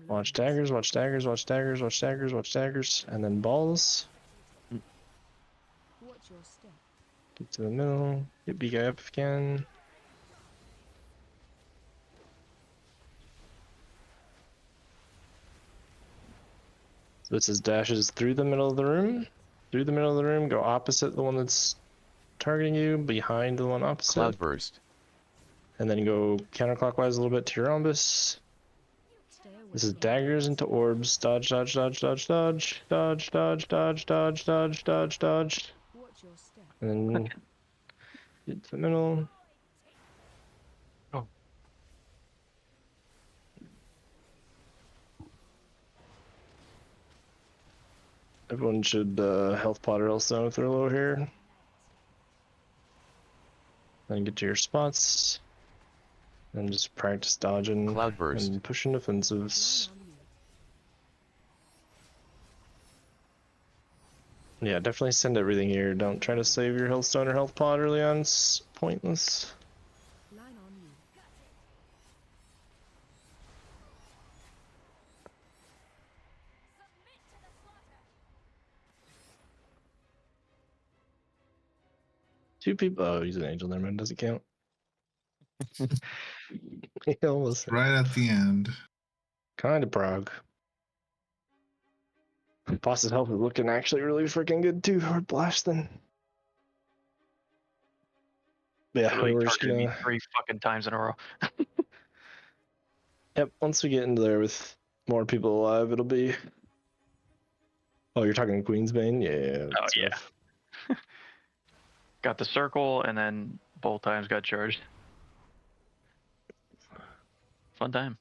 Watch daggers, watch daggers, watch daggers, watch daggers, watch daggers, and then balls. Watch your step. Get to the middle. Get big guy up if you can. So it says dashes through the middle of the room. Through the middle of the room, go opposite the one that's targeting you, behind the one opposite. Cloudburst. And then go counterclockwise a little bit to your rhombus. This is daggers into orbs. Dodge, dodge, dodge, dodge, dodge, dodge, dodge, dodge, dodge, dodge, dodge, dodge. Watch your step. And then get to the middle. Oh. Everyone should health pot or else if they're low here. Then get to your spots. And just practice dodging Cloudburst. and pushing defensives. Yeah, definitely send everything here. Don't try to save your health stone or health pot early on. It's pointless. Line on you. Two people. Oh, he's an angel. Never mind. Doesn't count. He almost Right at the end. kind of Prog. Boss's health is looking actually really freaking good too. We're blasting. Yeah, Literally we're just targeted me gonna. 3 fucking times in a row. Yep. Once we get into there with more people alive, it'll be. Oh, you're talking Queensbane? Yeah. Oh yeah. Got the circle, and then both times got charged. Fun time.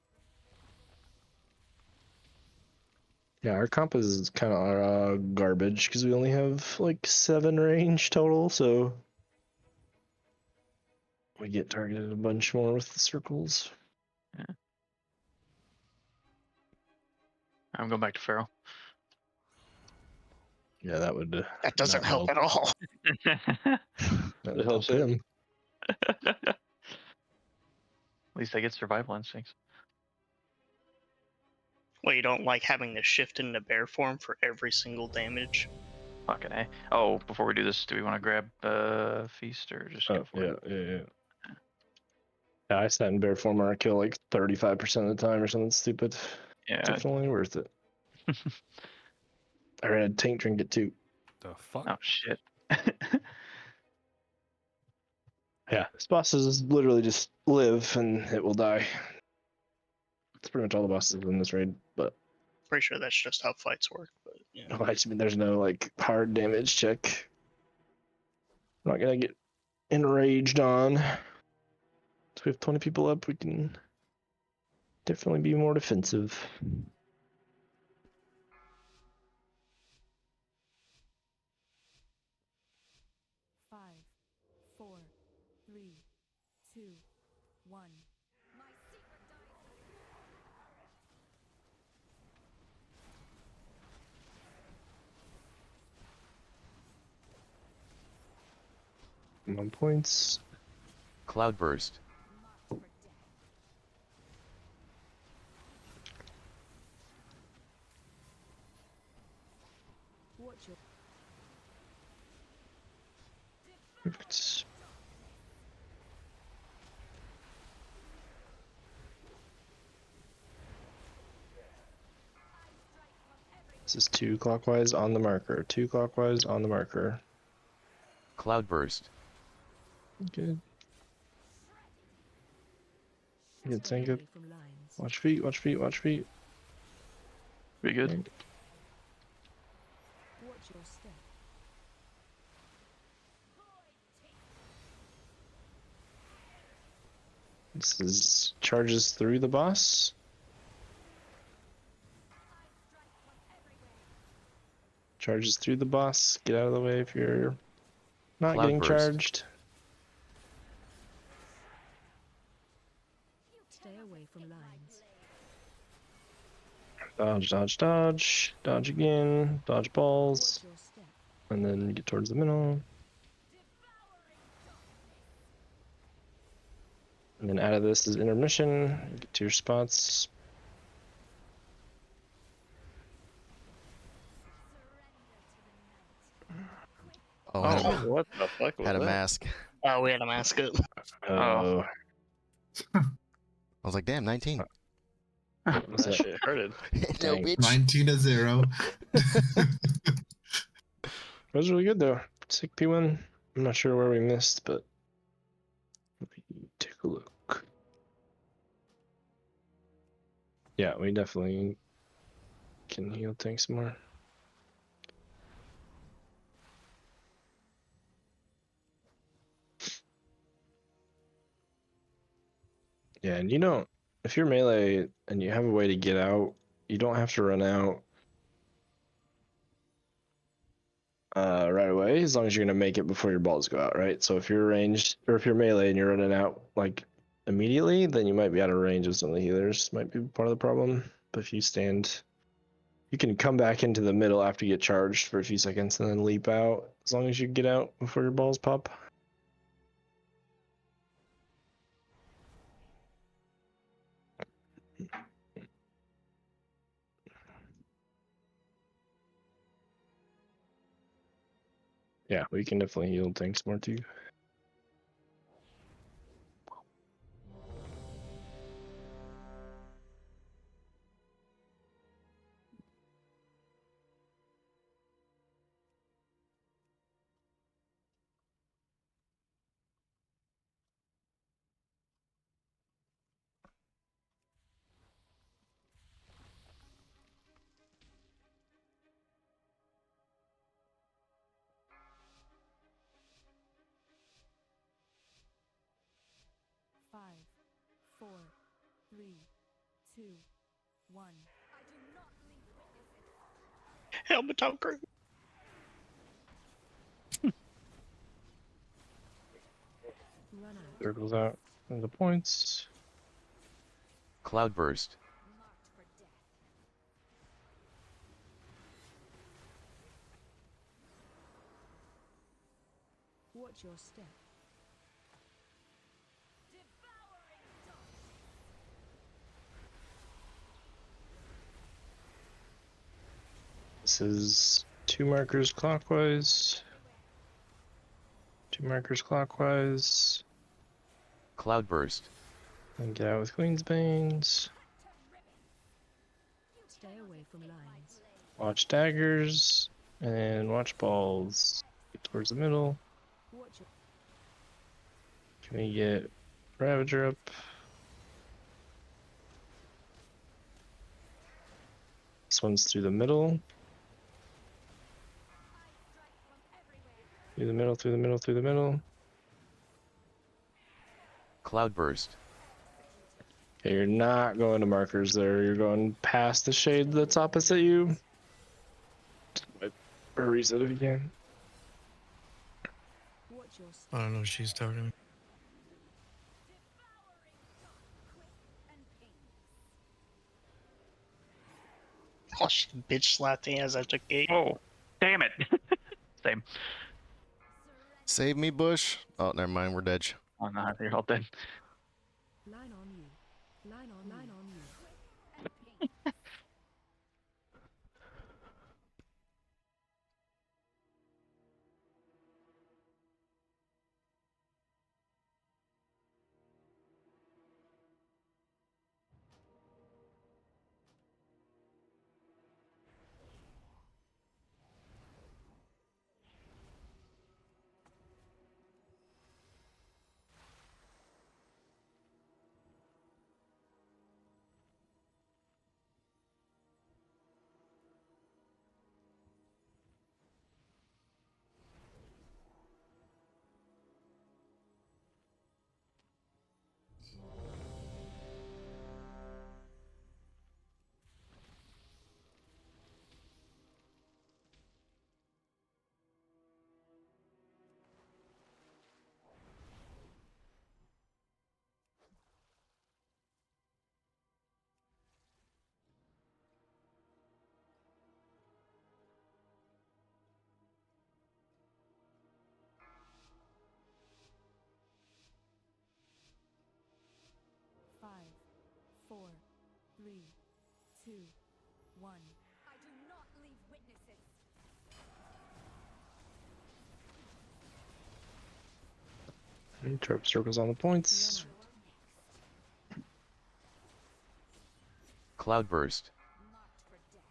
Yeah, our comp is kind of garbage because we only have like 7 range total, so we get targeted a bunch more with the circles. Yeah. I'm going back to Pharaoh. Yeah, that would. That doesn't not help at all. That would help helps it. him. At least I get survival instincts. Well, you don't like having to shift into bear form for every single damage. Fucking A. Oh, before we do this, do we want to grab feast or just go for it? Yeah. Yeah, I sat in bear form and I kill like 35% of the time or something stupid. Yeah. Definitely worth it. I ran a tank trinket too. The fuck? Oh shit. Yeah, this boss is literally just live and it will die. It's pretty much all the bosses in this raid, but Pretty sure that's just how fights work. But yeah. I mean, there's no like hard damage check. I'm not gonna get enraged on. So we have 20 people up. We can definitely be more defensive. Five, four, three, two, one. My secret dies. 1 points. Cloudburst. Marked for death. Watch your Perfect. This is 2 clockwise on the marker. 2 clockwise on the marker. Cloudburst. Good. Good, stay tank it. away from lines. Watch feet, watch feet, watch feet. Be good. Right. Watch your step. This is charges through the boss. Charges through the boss. Get out of the way if you're not getting Cloudburst. charged. Stay away from lines. Dodge, dodge, dodge. Dodge again. Dodge balls. Watch your step. And then get towards the middle. And then out of this is intermission. Get to your spots. Oh, Oh, what the fuck was had a that? mask. Oh, we had a mask up. Oh. I was like, damn, 19. What's That that? shit hurted. No, Dang. bitch. 19-0. That was really good though. Sick P1. I'm not sure where we missed, but let me take a look. Yeah, we definitely can heal tanks more. Yeah, and you don't, if you're melee and you have a way to get out, you don't have to run out right away, as long as you're gonna make it before your balls go out, right? So if you're ranged, or if you're melee and you're running out like immediately, then you might be out of range of some of the healers. Might be part of the problem. But if you stand, you can come back into the middle after you get charged for a few seconds and then leap out, as long as you get out before your balls pop. Yeah, we can definitely heal tanks more too. Five, four, three, two, one. I do not leave witnesses. Helmet out crew. Run out. Circles out the points. Cloudburst. Marked for death. Watch your step. This is 2 markers clockwise. 2 markers clockwise. Cloudburst. And get out with Queen's Banes. Stay away from lines. Watch daggers. And watch balls. Get towards the middle. Watch your Can we get Ravager up? This one's through the middle. Through the middle, through the middle, through the middle. Cloudburst. Okay, you're not going to markers there. You're going past the shade that's opposite you. Or reset if you can. watch your step. I don't know. She's talking. Oh, she bitch slapped me as I took gate. Oh, damn it. Same. Save me, Bush. Oh, never mind. We're dead. Oh, no, you're all dead. Line on you. Line on you. Five, four, three, two, one. I do not leave witnesses. Trap circles on the points. Cloudburst. Marked for death.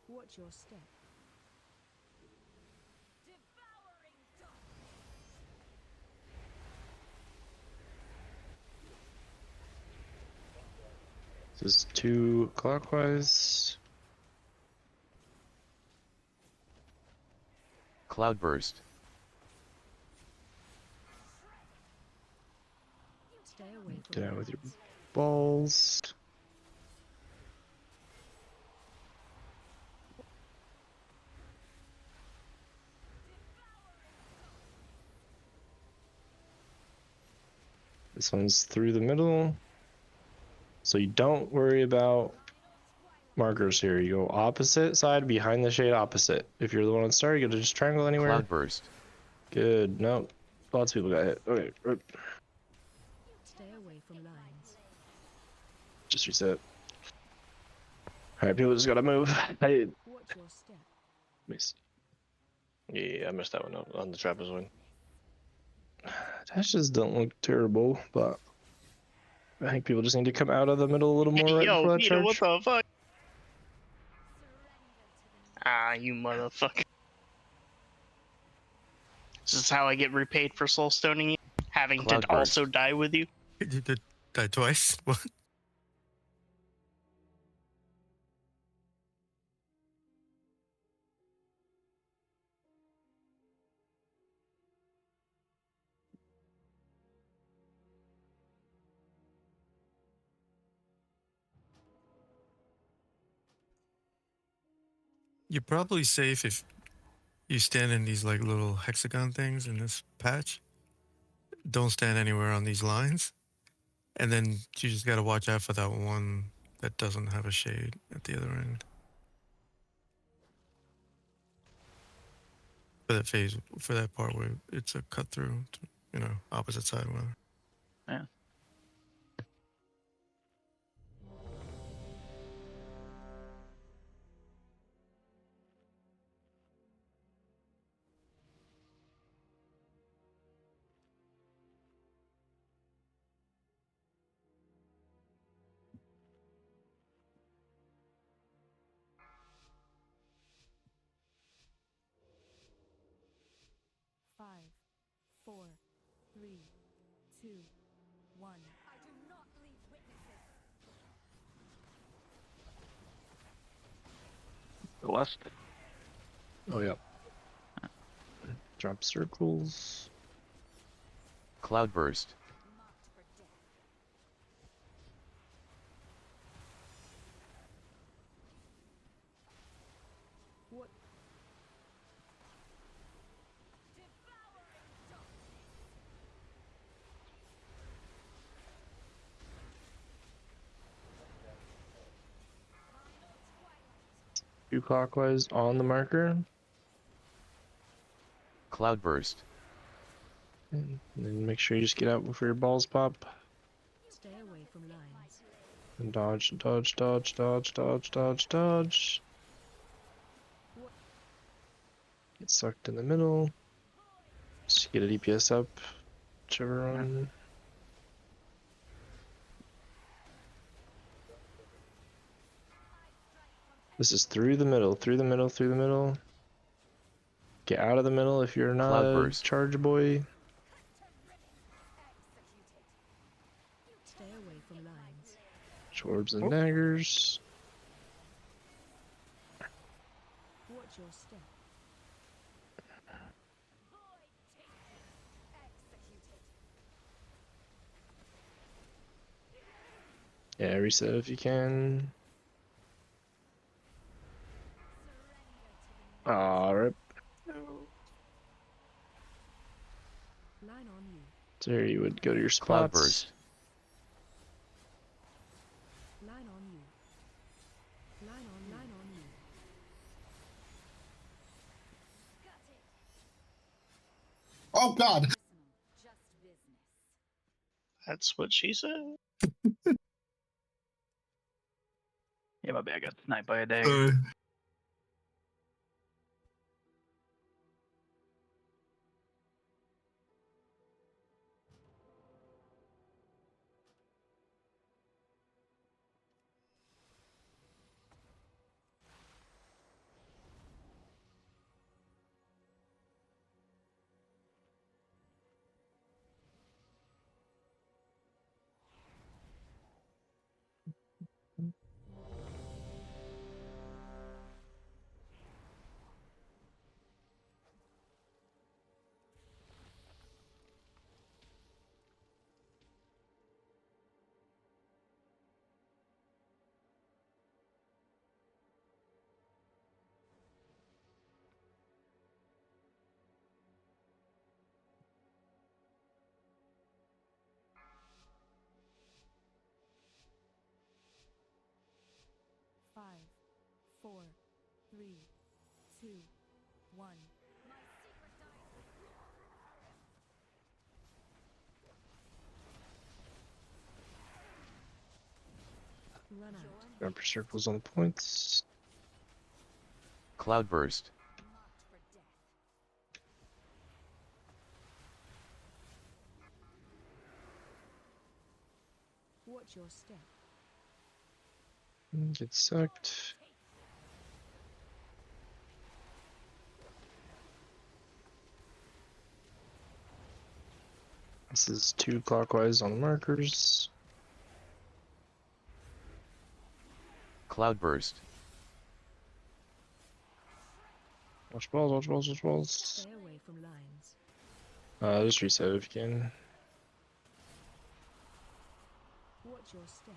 Watch your step. Devouring dart. This is 2 clockwise. Cloudburst. Stay away from Get out with your lines. balls. This one's through the middle. So you don't worry about markers here. You go opposite side, behind the shade opposite. If you're the one on start, you go to just triangle anywhere. Cloudburst. Good. No. Lots of people got hit. Okay. Stay away from lines. Just reset. Alright, people just gotta move. Hey. Watch your step. Miss. Yeah, I missed that one up on the trappers wing. Dashes don't look terrible, but I think people just need to come out of the middle a little more right Yo, before that Vito, what charge. the fuck? Ah, you motherfucker. This is how I get repaid for soul stoning you? Having to Cloudburst. also die with you? You did die twice. What? You're probably safe if you stand in these like little hexagon things in this patch. Don't stand anywhere on these lines. And then you just gotta watch out for that one that doesn't have a shade at the other end. for that phase, for that part where it's a cut through, you know, opposite side, whatever. Yeah. Five, four, three, two, one. I do not leave witnesses. Lust. Oh yeah. Drop circles. Cloudburst. Marked for death. What? Devouring darkness. Final twilight. 2 clockwise on the marker. Cloudburst. And then make sure you just get out before your balls pop. Stay away from lines. And dodge, dodge, dodge, dodge, dodge, dodge, dodge. What? Get sucked in the middle. Just get a DPS up. Whichever one. This is through the middle, through the middle, through the middle. Get out of the middle if you're not a Cloudburst. charge boy. Stay away from lines. Orbs and daggers. Watch your step. Yeah, reset if you can. Alright. Line on you. So here you would go to your spots. Cloudburst. Line on you. Line on you. Oh God! Just business. That's what she said. Yeah, my bad. I got sniped by a dagger. Five, four, three, two, one. My secret diary. Run out. Jumper circles on the points. Cloudburst. Marked for death. Watch your step. Get sucked. This is 2 clockwise on the markers. Cloudburst. Watch balls, watch balls, watch balls. Stay away from lines. Just reset if you can. Watch your step.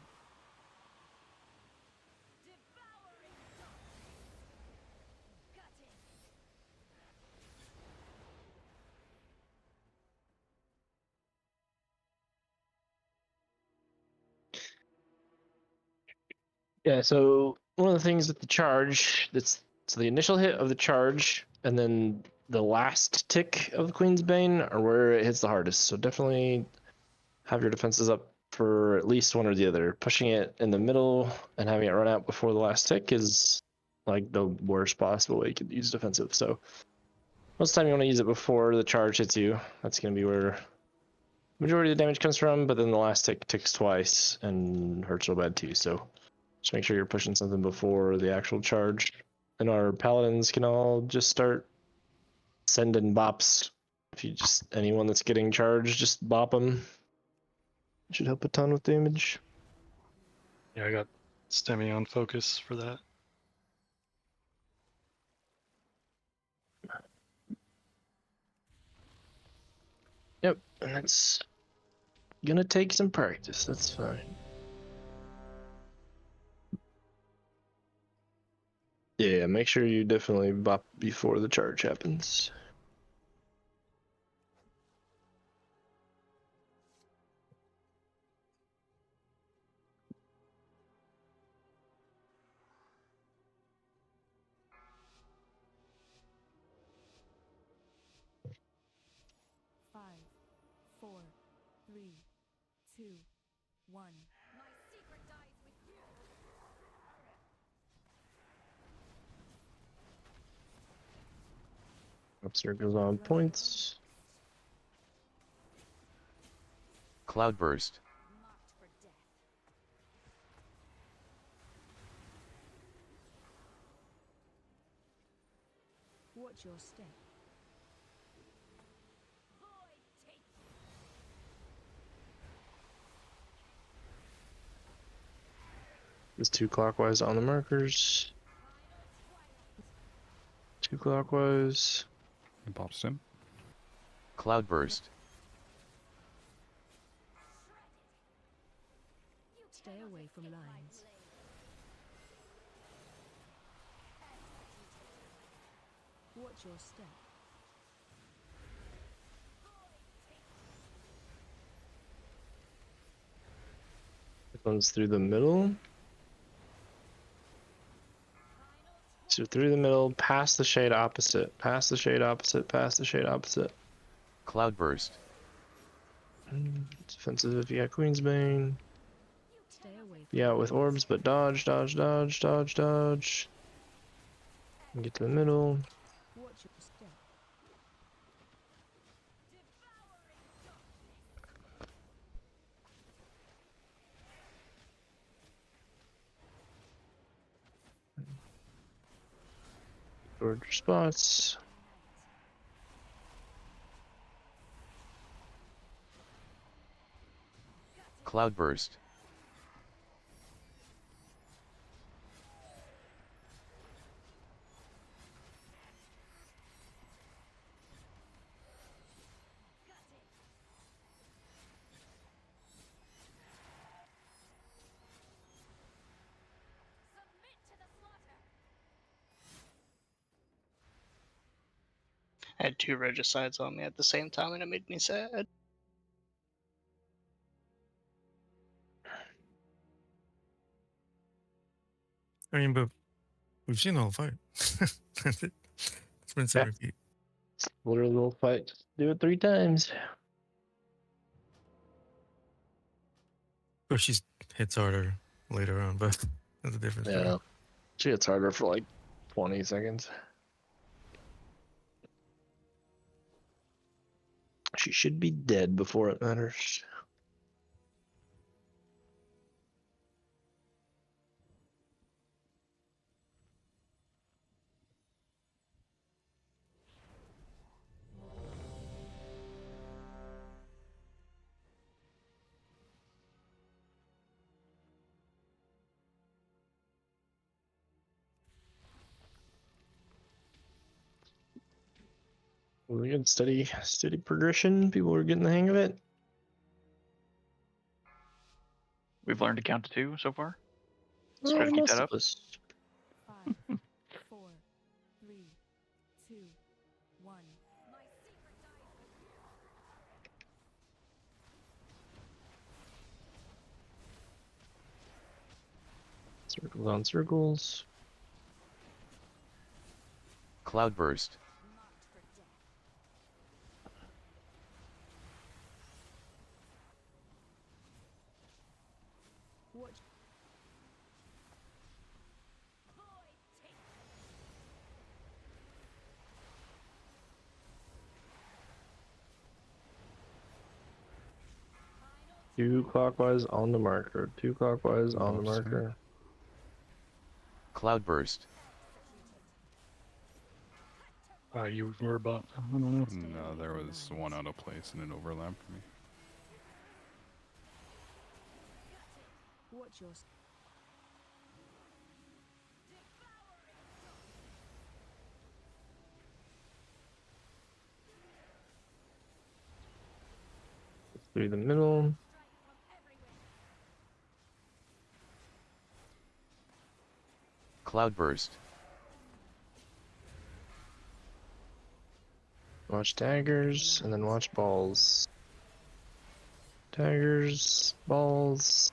Devouring darkness. Cut it. Yeah, so one of the things with the charge, that's so the initial hit of the charge, and then the last tick of the Queen's Bane are where it hits the hardest. So definitely have your defenses up for at least one or the other. Pushing it in the middle and having it run out before the last tick is like the worst possible way you could use defensive. So most of the time you want to use it before the charge hits you. That's going to be where majority of the damage comes from, but then the last tick ticks twice and hurts real bad too. So just make sure you're pushing something before the actual charge. And our paladins can all just start sending bops. If you just anyone that's getting charged, just bop them. Should help a ton with damage. Yeah, I got Stemmy on focus for that. Yep, and that's gonna take some practice. That's fine. Yeah, make sure you definitely bop before the charge happens. Five, four, three, two, one. My secret dies with you. Up circles on points. Cloudburst. Marked for death. Watch your step. Void take Just 2 clockwise on the markers. 2 clockwise. And pops him. Cloudburst. Stay away from lines. Watch your step. This one's through the middle. So through the middle, past the shade opposite, past the shade opposite, past the shade opposite. Cloudburst. Defensive if you got Queen's Bane. Stay away from Yeah, with orbs, but dodge, dodge, dodge, dodge, dodge. And get to the middle. Watch your step. Toward your spots. Cloudburst. Submit to the slaughter. I had 2 regicides on me at the same time, and it made me sad. I mean, but we've seen the whole fight. That's it. It's been Yeah. repeat. Literally the whole fight. Just do it 3 times. But she hits harder later on, but that's a different story. Yeah. She hits harder for like 20 seconds. She should be dead before it matters. Really good, steady progression. People are getting the hang of it. We've learned to count to 2 so far. Oh, Try to keep most that of up. us. 5, 4, 3, 2, 1. My secret dies with you. Circles on circles. Cloudburst. Marked for death. 2 clockwise on the marker. 2 clockwise on the Lobster. marker. Cloudburst. You were about. I don't know. No, there was one out of place and it overlapped me. Watch your Through the middle. Cloudburst. Watch daggers, and then watch balls. Daggers, balls,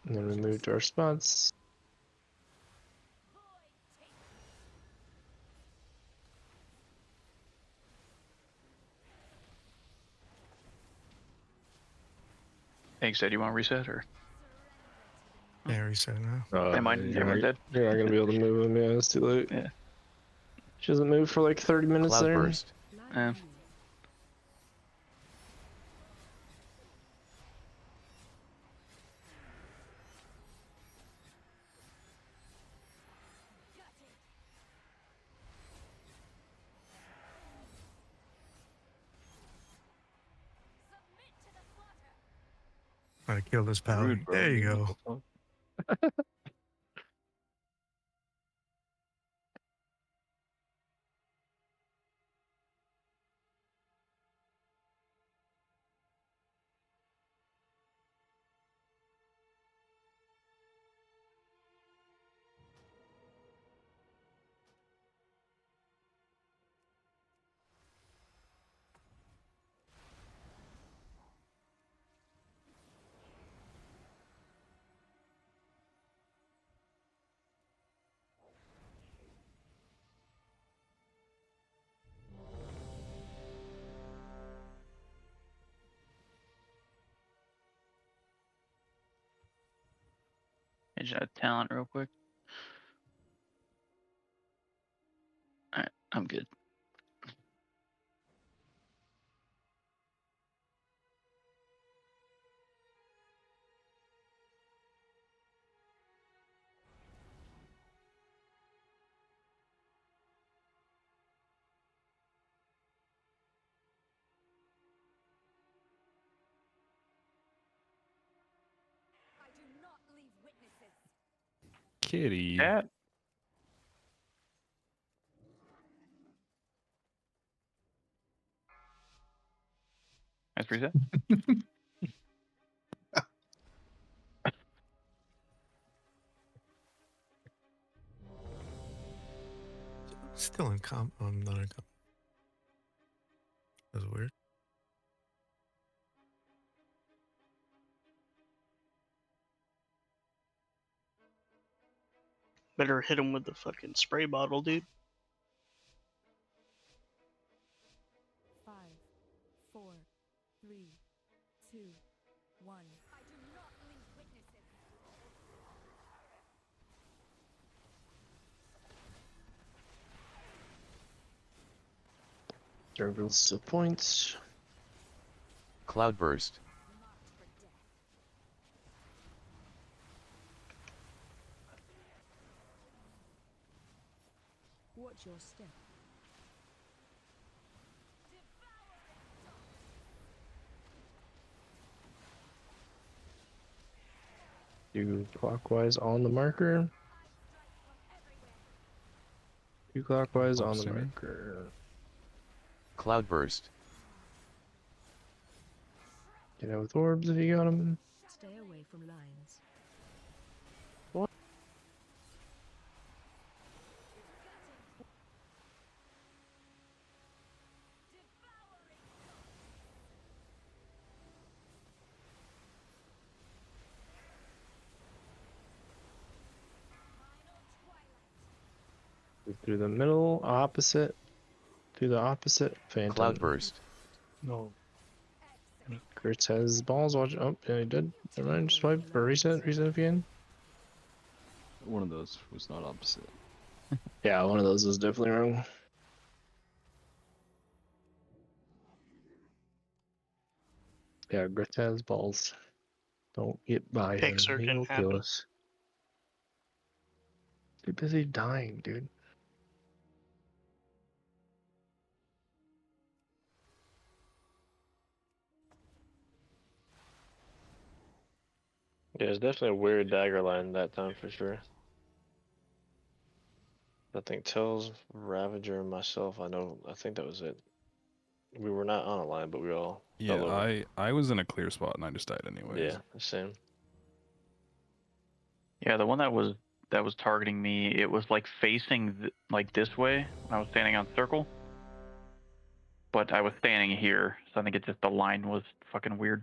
and then we move to our spots. Thanks, Ed. You want to reset or? Yeah, reset now. Am I dead? You're not gonna be able to move him. Yeah, it's too late. Yeah. She doesn't move for like 30 minutes Cloudburst. Eh. Trying to kill this paladin. Rude, bro. There you What go. the fuck? Change that talent real quick. Alright, I'm good. I do not leave witnesses. Kitty. Cat. Nice reset. Still in comp. I'm not in comp. That's weird. Better hit him with the fucking spray bottle, dude. 5, 4, 3, 2, 1. I do not leave witnesses. Regardless of points. Cloudburst. Marked for death. Watch your step. Do clockwise on the marker. 2 clockwise on the Close to me. marker. Cloudburst. Get out with orbs if you got them. Stay away from lines. Through the middle, opposite. Through the opposite. Phantom. Cloudburst. No. Kurtz has balls. Watch. Oh, yeah, he did. Never mind. Swipe or reset. Reset if you can. One of those was not opposite. Yeah, one of those was definitely wrong. Yeah, Grit has balls. Don't get by him. Pixar He didn't will kill happen. us. Too busy dying, dude. Yeah, it's definitely a weird dagger line that time for sure. I think Tells, Ravager, and myself, I think that was it. We were not on a line, but we all Yeah, fell over. I was in a clear spot and I just died anyways. Yeah, same. Yeah, the one that was targeting me, it was like facing like this way. I was standing on circle, but I was standing here, so I think it's just the line was fucking weird.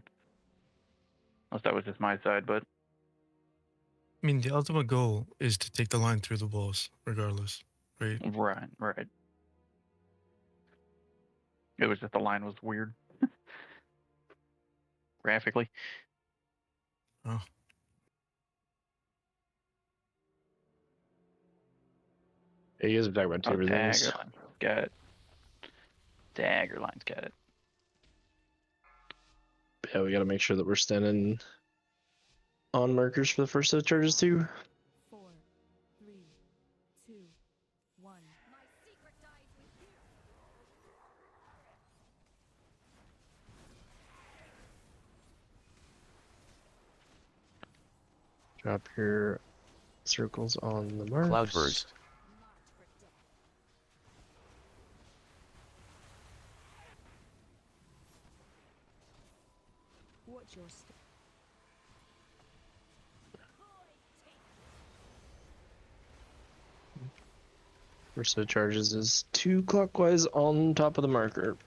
Unless that was just my side, but I mean, the ultimate goal is to take the line through the walls, regardless, right? right. It was just the line was weird graphically. Oh. Yeah, you guys are talking about two Oh, different dagger things. line. Got it. Dagger lines. Got it. Yeah, we gotta make sure that we're standing on markers for the first set of charges too. 4, 3, 2, 1. My secret dies with you. Drop your circles on the marks. Cloudburst. Marked for death. Watch your step. First set of charges is 2 clockwise on top of the marker.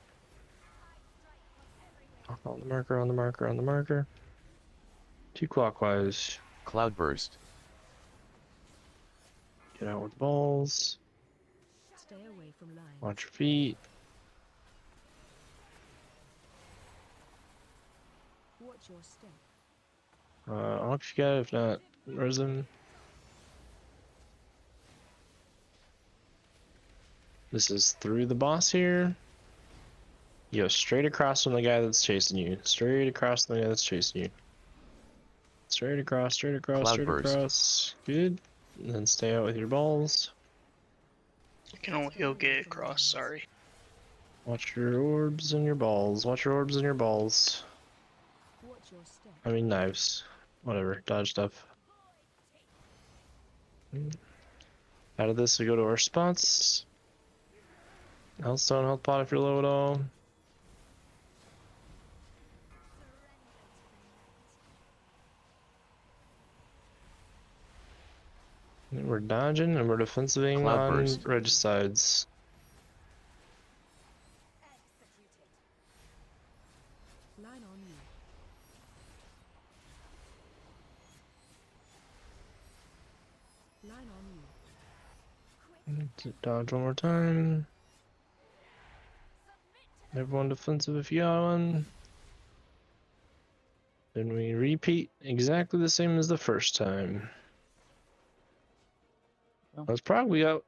On the marker, on the marker, on the marker. 2 clockwise. Cloudburst. Get out with balls. Stay away from lines. Watch your feet. Watch your step. I'll if you got it, if not, resin. This is through the boss here. You go straight across from the guy that's chasing you. Straight across from the guy that's chasing you. Straight across, straight across, straight Cloudburst. across. Good. And then stay out with your balls. You can only go get across, sorry. Watch your orbs and your balls. Watch your orbs and your balls. Watch your step. I mean knives. Whatever. Dodge stuff. Out of this we go to our spots. Healthstone, health pot if you're low at all. And we're dodging and we're defensiving on Cloudburst. regicides. Line on you. Line on you. Dodge one more time. Everyone defensive if you got one. Then we repeat exactly the same as the first time. That's probably got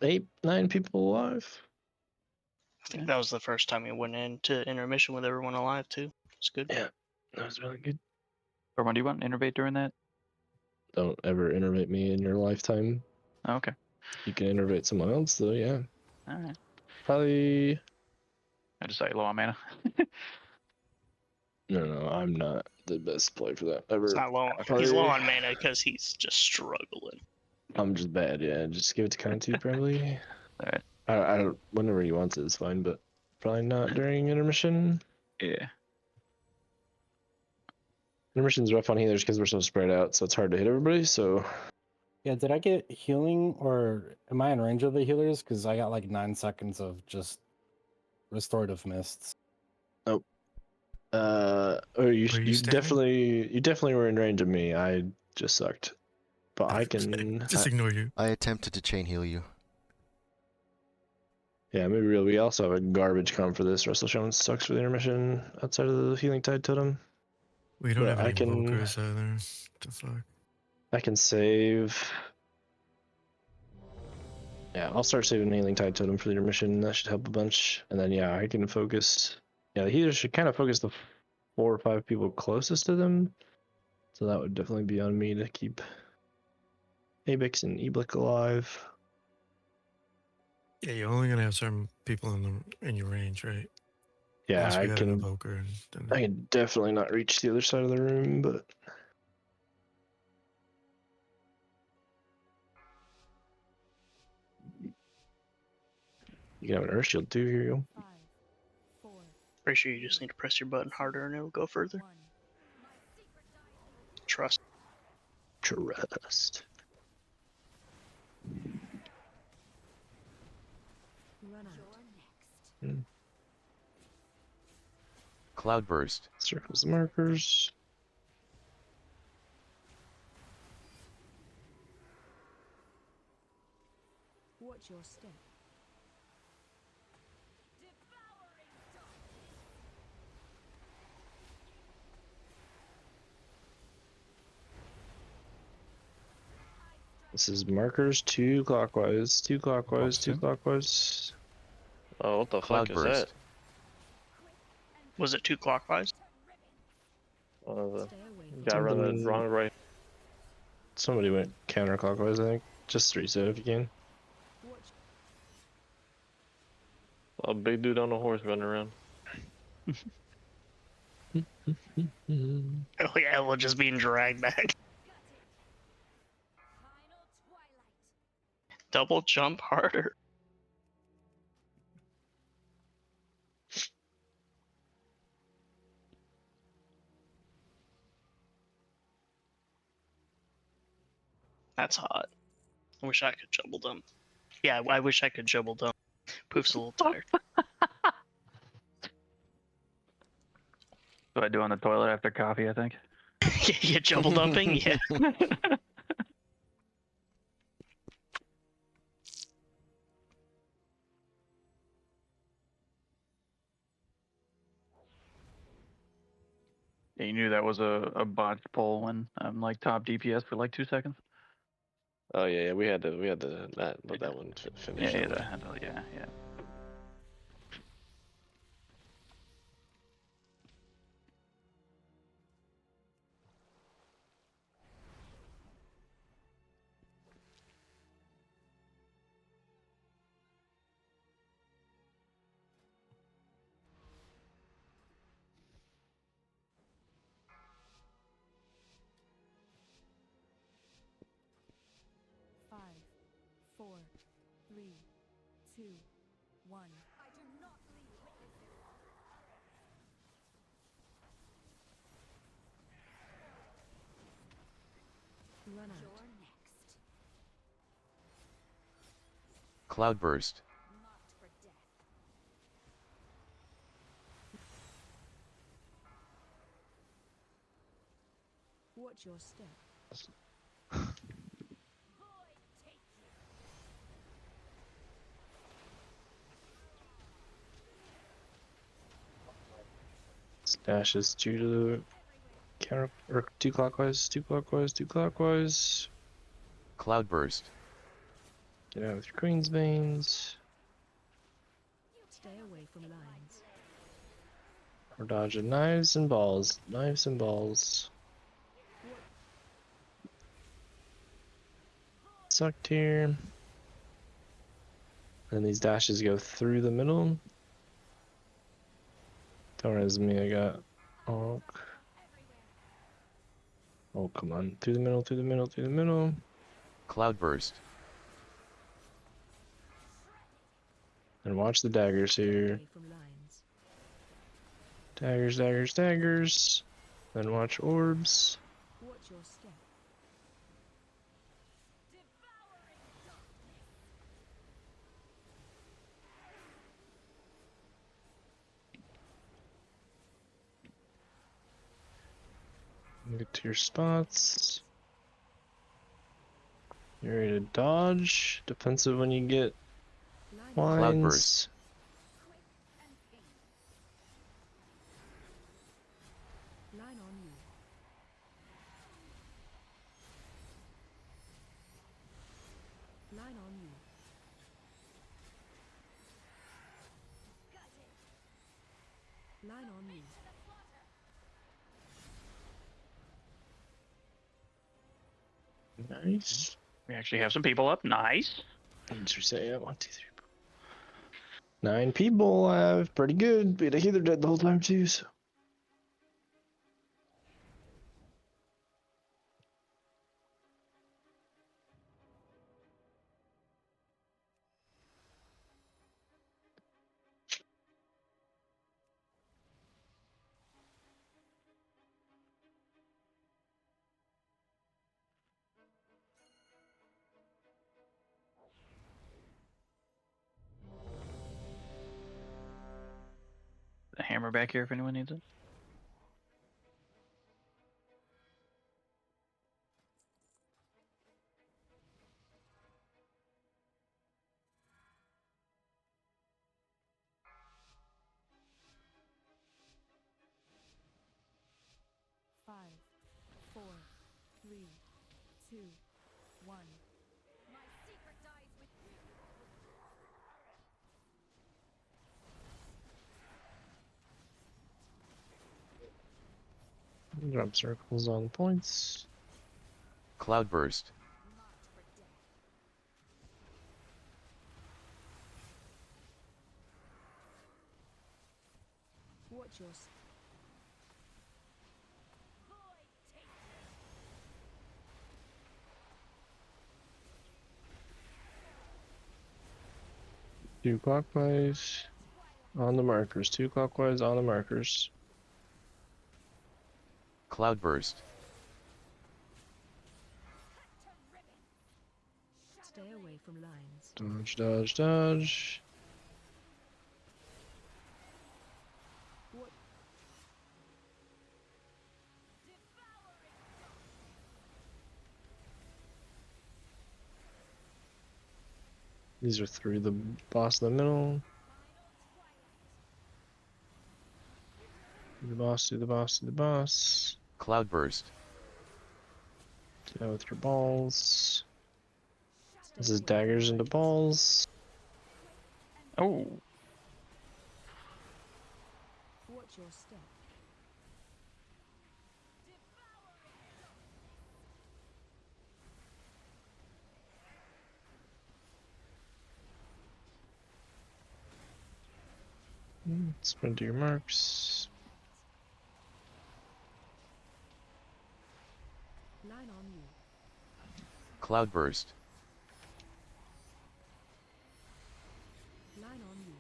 8, 9 people alive. I think that was the first time we went into intermission with everyone alive too. It's good. Yeah, that was really good. Ormond, do you want to innervate during that? Don't ever innervate me in your lifetime. Oh, okay. You can innervate someone else though, yeah. Alright. Probably. I just saw you low on mana. No, I'm not the best player for that ever. It's not low. Probably- He's low on mana because he's just struggling. I'm just bad, yeah. Just give it to Kantu probably. Alright. I don't. Whenever he wants it, it's fine, but probably not during intermission. Yeah. Intermission's rough on healers because we're so spread out, so it's hard to hit everybody. So Yeah, did I get healing or am I in range of the healers? Because I got like 9 seconds of just restorative mists. or Were you you standing? definitely were in range of me. I just sucked, but I can. Just ignore you. I attempted to chain heal you. Yeah, maybe real. We also have a garbage comp for this. Resto Sham sucks for the intermission outside of the healing tide totem. We don't But have I any can- invokers either. What the fuck? I can save. Yeah, I'll start saving the healing tide totem for the intermission. That should help a bunch. And then yeah, I can focus. Yeah, the healers should kind of focus the 4 or 5 people closest to them. So that would definitely be on me to keep Abix and Eblik alive. Yeah, you're only gonna have certain people in your range, right? Yeah, Unless I we had an can. invoker. And then I can definitely not reach the other side of the room, but you can have an Earth Shield too. Here you go. 5, 4, Pretty sure you just need to press your button harder and it'll go further. 1. Trust. Trust. Run out. Cloudburst. Circles the markers. Watch your step. This is markers 2 clockwise, 2 clockwise, 2 Buffs clockwise. Oh, what the fuck is that? Cloudburst. Was it 2 clockwise? Stay away from Got run the Something- wrong way. Somebody went counterclockwise, I think. Just reset if you can. watch. A big dude on a horse running around. Oh yeah, we're just being dragged back. Double jump harder. That's hot. I wish I could jumble dump. Yeah, I wish I could jumble dump. Poof's a little tired. What I do on the toilet after coffee, I think. Yeah, jumble dumping? Yeah. Yeah, you knew that was a botched pull when I'm like top DPS for like 2 seconds. Oh yeah, we had to let that one finish. Yeah, early. yeah. Five, 4, 3, 2, 1. I do not leave witnesses. Run out. You're next. Cloudburst. Marked for death. Watch your step. Void take you. Dashes 2 to the counter, or 2 clockwise, 2 clockwise, 2 clockwise. Cloudburst. Get out with your Queen's Veins. Stay away from lines. We're dodging knives and balls. Knives and balls. Sucked here. And these dashes go through the middle. Don't res me, I got Onk. Oh, come on. Through the middle, through the middle, through the middle. Cloudburst. And watch the daggers here. Away from lines. Daggers, daggers, daggers. Then watch orbs. Watch your step. Get to your spots. You're ready to dodge. Defensive when you get Line lines. Cloudburst. Line on you. Line on you. Line on you. Nice. We actually have some people up. Nice. Let's reset. Yeah, 1, 2, 3, 4. 9 people alive. Pretty good. But I hear they're dead the whole time too. So. The hammer back here if anyone needs it. Five, four, three, two, one. My secret dies with Drop circles on the points. Cloudburst. Watch yours. Two clockwise on the markers. 2 clockwise on the markers. Cloudburst. Stay away from lines. Dodge, dodge, dodge. What? These are through the boss in the middle. Do the boss, do the boss, do the boss. Cloudburst. Go with your balls. This is daggers into balls. Oh. Watch your step. Sprint to your marks. Line on you. Cloudburst. Line on you.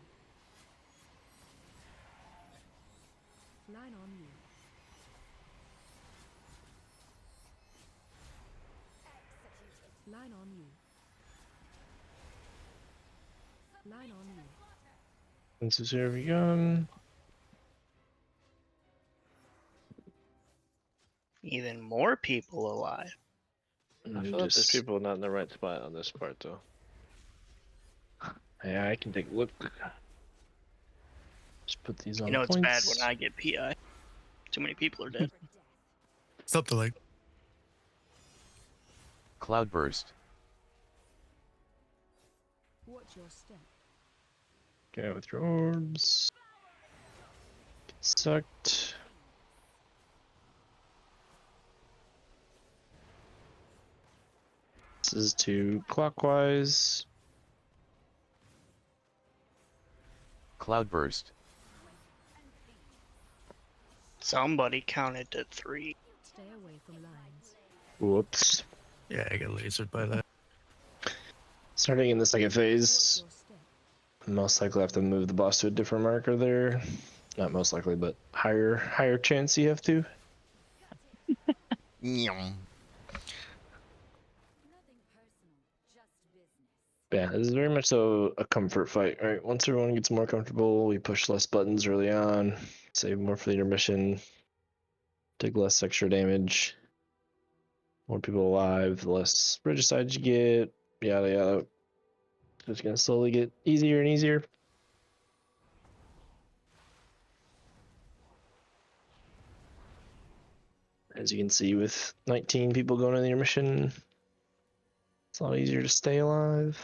Line on you. Line on you. Line on you. Princess here we go. Even more people alive. I feel like there's people not in the right spot on this part though. Yeah, I can take a look. Just put these on You know it's bad points. when I get PI. Too many people are dead. Something like. Cloudburst. Watch your step. Okay, with your orbs. Get sucked. This is to clockwise. Cloudburst. Somebody counted to 3. Stay away from lines. Whoops. Yeah, I got lasered by that. Starting in the second phase, Your step. most likely have to move the boss to a different marker there. Not most likely, but higher chance you have to. Nyum. Yeah, this is very much so a comfort fight, right? Once everyone gets more comfortable, we push less buttons early on, save more for the intermission, take less extra damage. More people alive, the less regicides you get, yada yada. Just gonna slowly get easier and easier. As you can see, with 19 people going in the intermission, it's a lot easier to stay alive.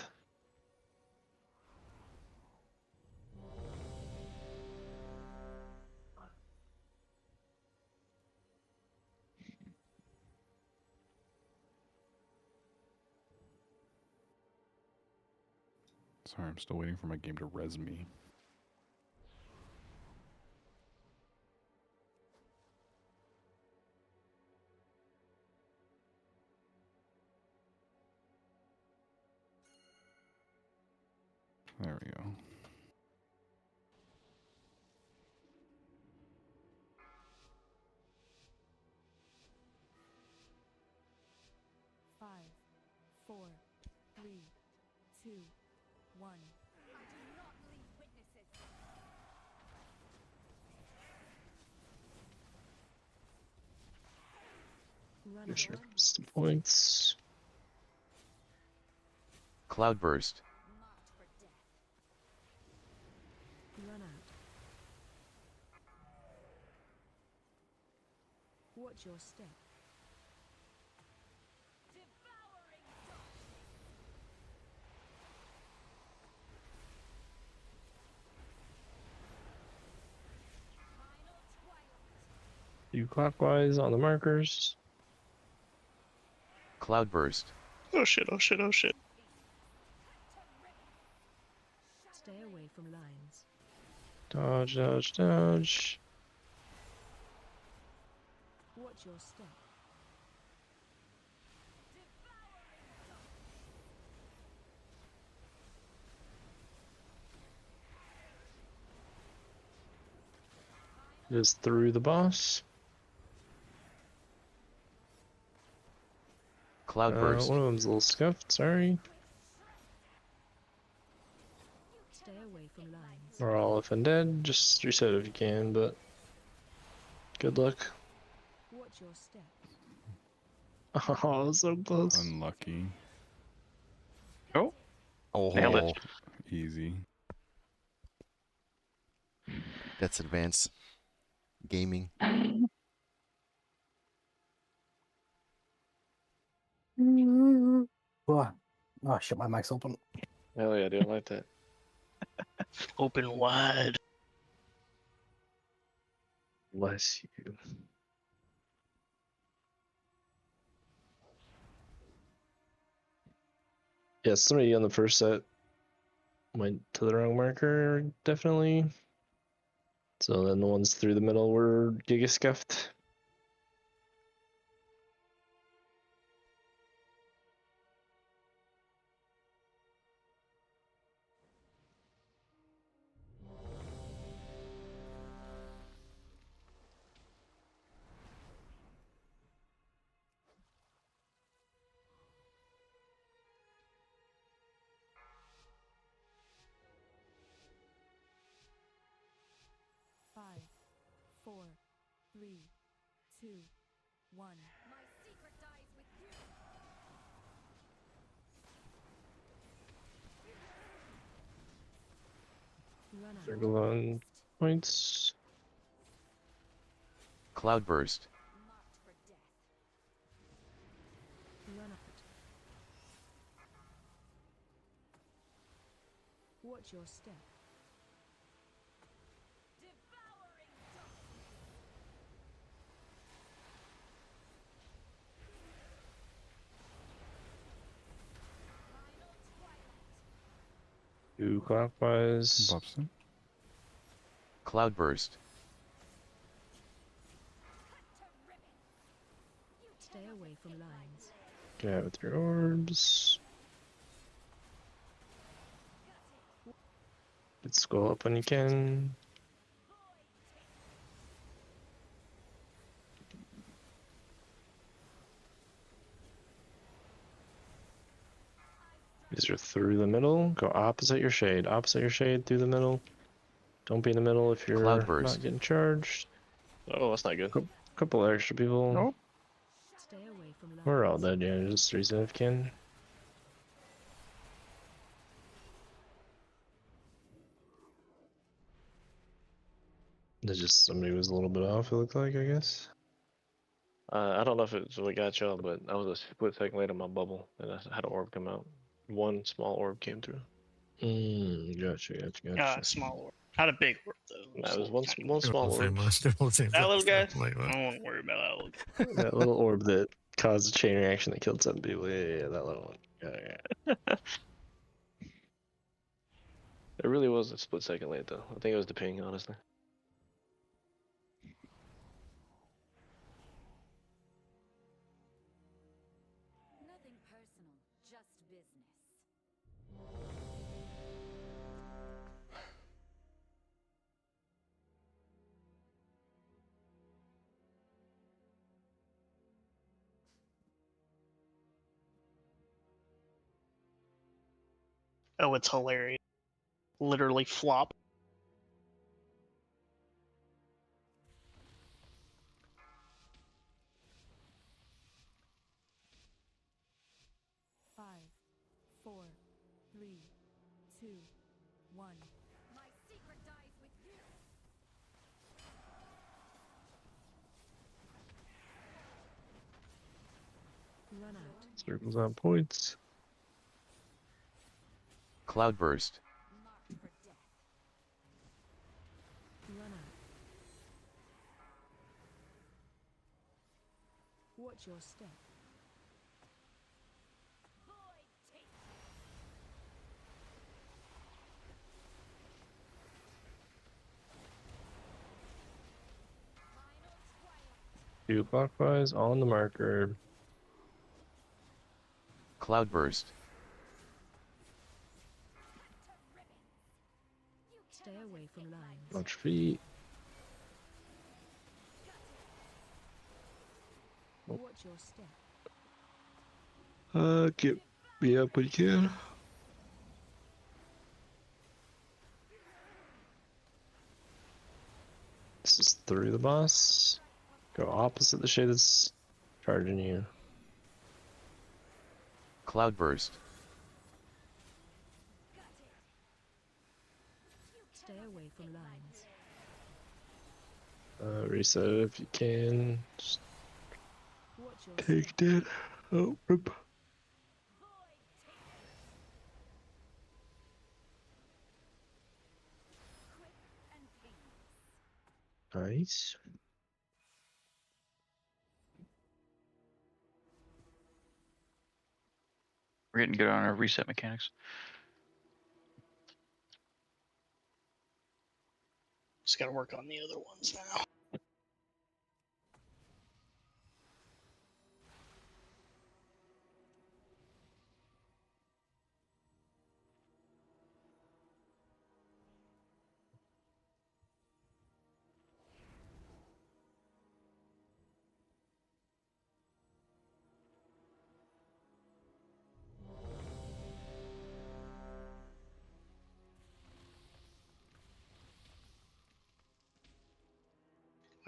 Sorry, I'm still waiting for my game to res me. There we go. Five, four, three, two, one. Do not leave witnesses. Run Here's your out. rest points. Cloudburst. Marked for death. Run out. Watch your step. Devouring darkness. Final twilight. Do clockwise on the markers. Cloudburst. Oh shit, oh shit, oh shit. Stay away from lines. Dodge, dodge, dodge. Watch your step. Just through the boss. Cloudburst. One of them's a little scuffed, sorry. Stay away from lines. We're all if and dead. Just reset if you can, but good luck. Watch your step. Oh, so close. Unlucky. Oh, Oh, nailed it. Easy. That's advanced gaming. Oh, oh shit, my mic's open. Hell yeah, dude, I like that. Open wide. Bless you. Yeah, somebody on the first set went to the wrong marker, definitely. So then the ones through the middle were giga scuffed. Five, four, three, two, one. My secret dies with you. Run out. Circle on points. Cloudburst. Marked for death. Run out. Watch your step. Devouring darkness. Final twilight. Do clockwise. Bobson. Cloudburst. Stay away from lines. Get out with your orbs. Get skull up when you can. These are through the middle. Go opposite your shade. Opposite your shade through the middle. Don't be in the middle if you're Cloudburst. not getting charged. Oh, that's not good. Couple extra people. Nope. Stay away from lines. We're all dead, yeah. Just reset if you can. There's just somebody was a little bit off, it looked like, I guess. I don't know if it's what got y'all, but I was a split second late on my bubble, and I had an orb come out. One small orb came through. Gotcha. Small orb. Not a big orb though. That was So one They're small all the same orb. last. They're all the same that little guy. last. Like, I what? don't want to worry about that little guy. That little orb that caused a chain reaction that killed 7 people. Yeah, that little one. Yeah. It really was a split second late though. I think it was the ping, honestly. Nothing personal, just business. Oh, it's hilarious. Literally flop. Five, 4, 3, 2, 1. My secret dies with you. Run out. Circles on points. Cloudburst. Marked for death. Run out. Watch your step. Void take. Final twilight. 2 clockwise on the marker. Cloudburst. Stay away from lines. Launch feet. Watch your step. Get me up when you can. This is through the boss. Go opposite the shade that's charging you. Cloudburst. Stay away from lines. Reset if you can. Just Watch your take step. it. Oh, rip. Nice. We're getting good on our reset mechanics. Just gotta work on the other ones now.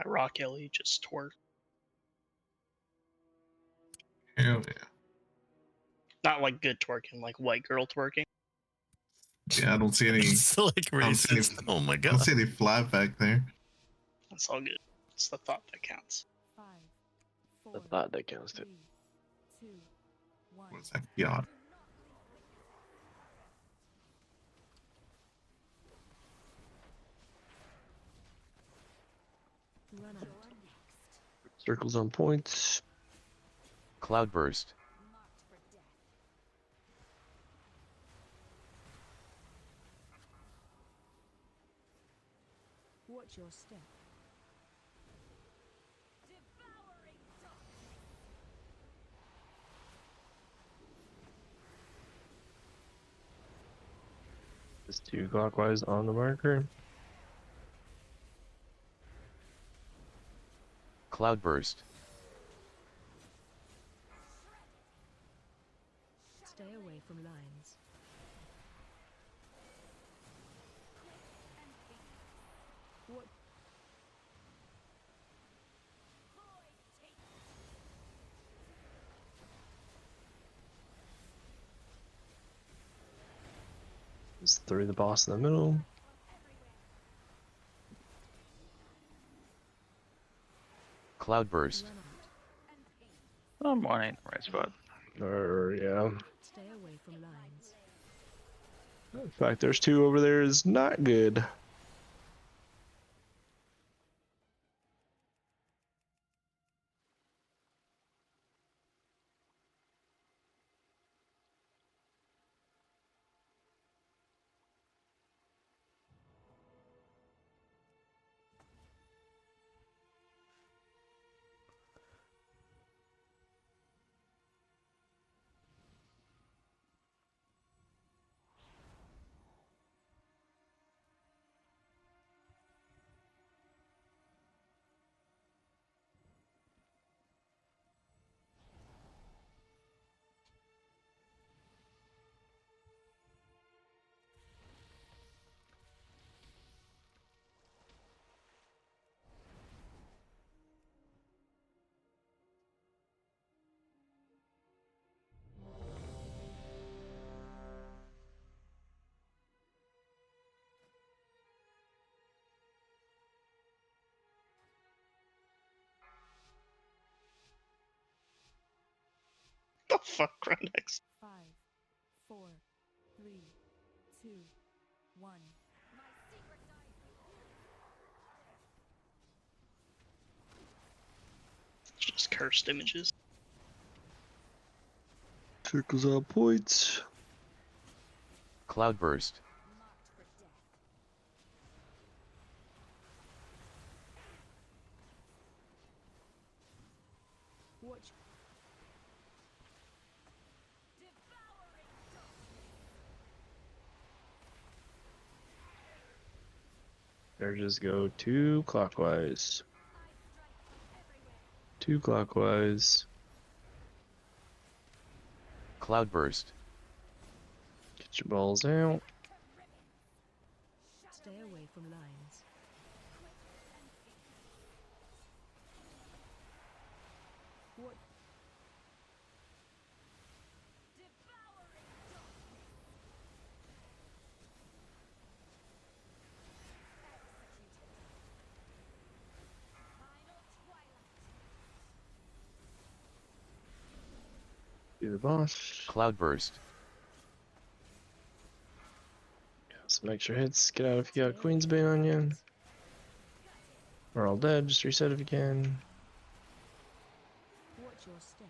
My rock Ellie just twerked. Hell yeah. Not like good twerking, like white girl twerking. Yeah, I don't see any. It's like I don't see any, racist. Oh my I don't god. see any flat back there. That's all good. It's the thought that counts. 5, 4, The thought that counts too. 3, 2, 1. What is that? God. Run out. Circles on points. Cloudburst. Marked for death. Watch your step. Devouring darkness. Just 2 clockwise on the marker. Cloudburst. Stay away from lines. What? Void take. Just through the boss in the middle. Cloudburst. Run out. One ain't the right spot. Or, yeah. Stay away from lines. The fact there's 2 over there is not good. fuck, Grandex? 5, 4, 3, 2, 1. Just cursed images. Circles out points. Cloudburst. Watch. Surges go 2 clockwise. 2 clockwise. Cloudburst. Get your balls out. Stay away from lines. What? Do the boss. Cloudburst. Some extra hits. Get out if you got Queen's Bane on you. We're all dead. Just reset if you can. Watch your step.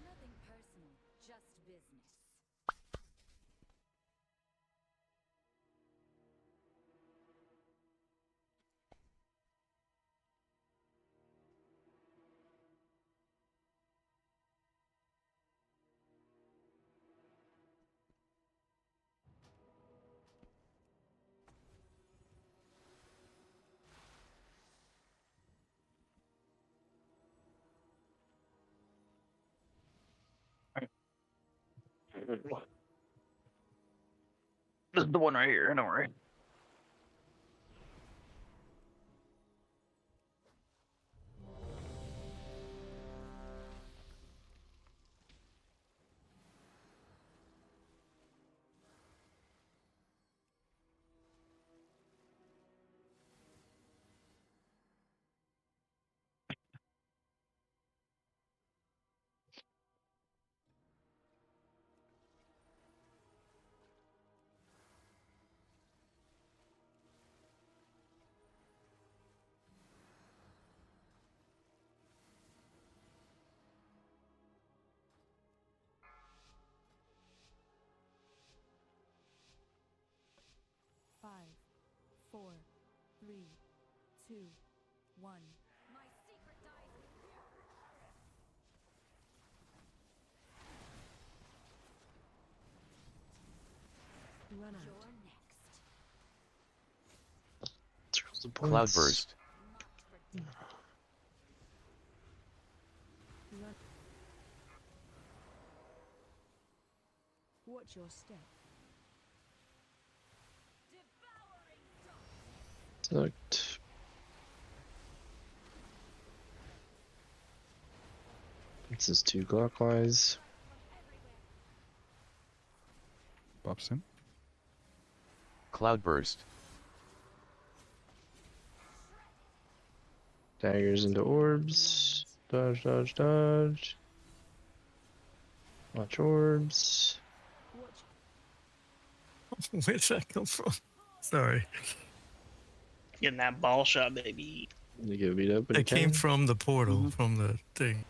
Nothing personal, just business. This is the one right here. Don't worry. Five, 4, 3, 2, 1. My secret dies with Run out. You're next. Circles the points. Cloudburst. Run. Watch your step. Select. This is 2 clockwise. Pops in. Cloudburst. Daggers into orbs. Dodge, dodge, dodge. Watch orbs. Where did that come from? Sorry. Getting that ball shot, baby. You get beat up. It came from the portal, from the thing.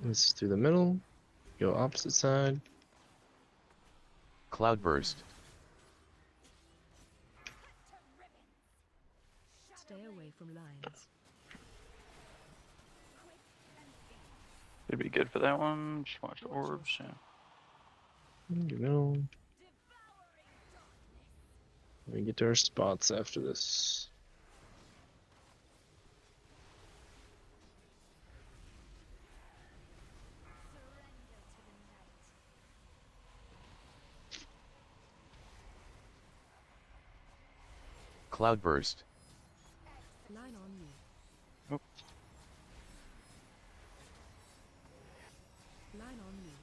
This is through the middle. Go opposite side. Cloudburst. Stay away from lines. Should be good for that one. Just watch the orbs. Yeah. Good middle. We get to our spots after this. Cloudburst. Line on you. Oh. Line on you.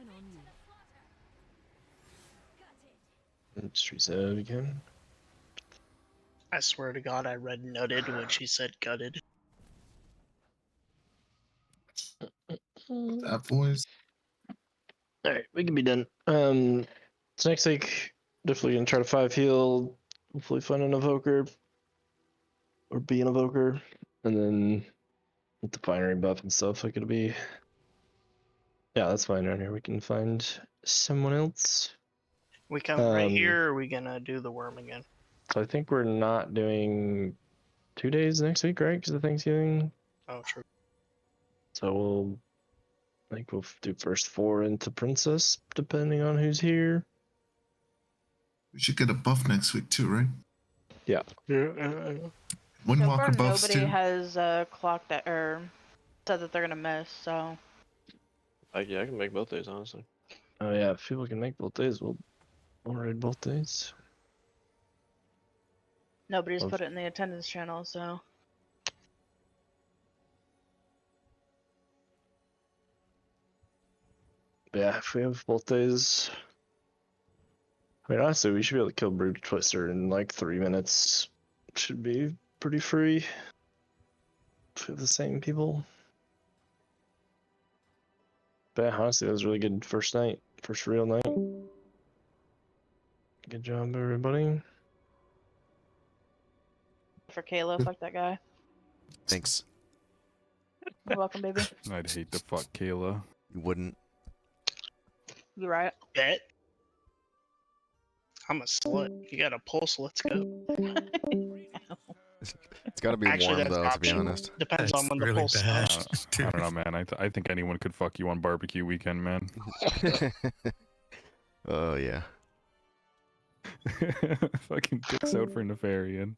Line on you. Street side again. I swear to God, I read nutted when she said gutted. That voice. Alright, we can be done. So next week, definitely gonna try to 5 heal, hopefully find an evoker. Or be an evoker. And then with the finery buff and stuff, like it'll be. Yeah, that's fine around here. We can find someone else. We come right here, or are we gonna do the worm again? So I think we're not doing 2 days next week, right? Because of Thanksgiving. Oh, true. So I think we'll do first 4 into Princess, depending on who's here. We should get a buff next week too, right? Yeah. Windwalker So far, buffs nobody too. has clocked that or said that they're gonna miss. So Yeah, I can make both days, honestly. Oh yeah, if people can make both days, we'll raid both days. nobody's put it in the attendance channel. So Yeah, if we have both days. I mean, honestly, we should be able to kill Brood Twister in like 3 minutes. Should be pretty free. If we have the same people. But yeah, honestly, that was a really good first night. First real night. Good job, everybody. for Kayla, fuck that guy. Thanks. You're welcome, baby. I'd hate to fuck Kayla. You wouldn't. You right? Bet. I'm a slut. You got a pulse, let's go. It's got to be Actually, warm that's though, to be optional. honest. Depends on when the really pulse bad. stops. I don't know, man. I think anyone could fuck you on barbecue weekend, man. Oh yeah. Fucking dicks out for Nefarian.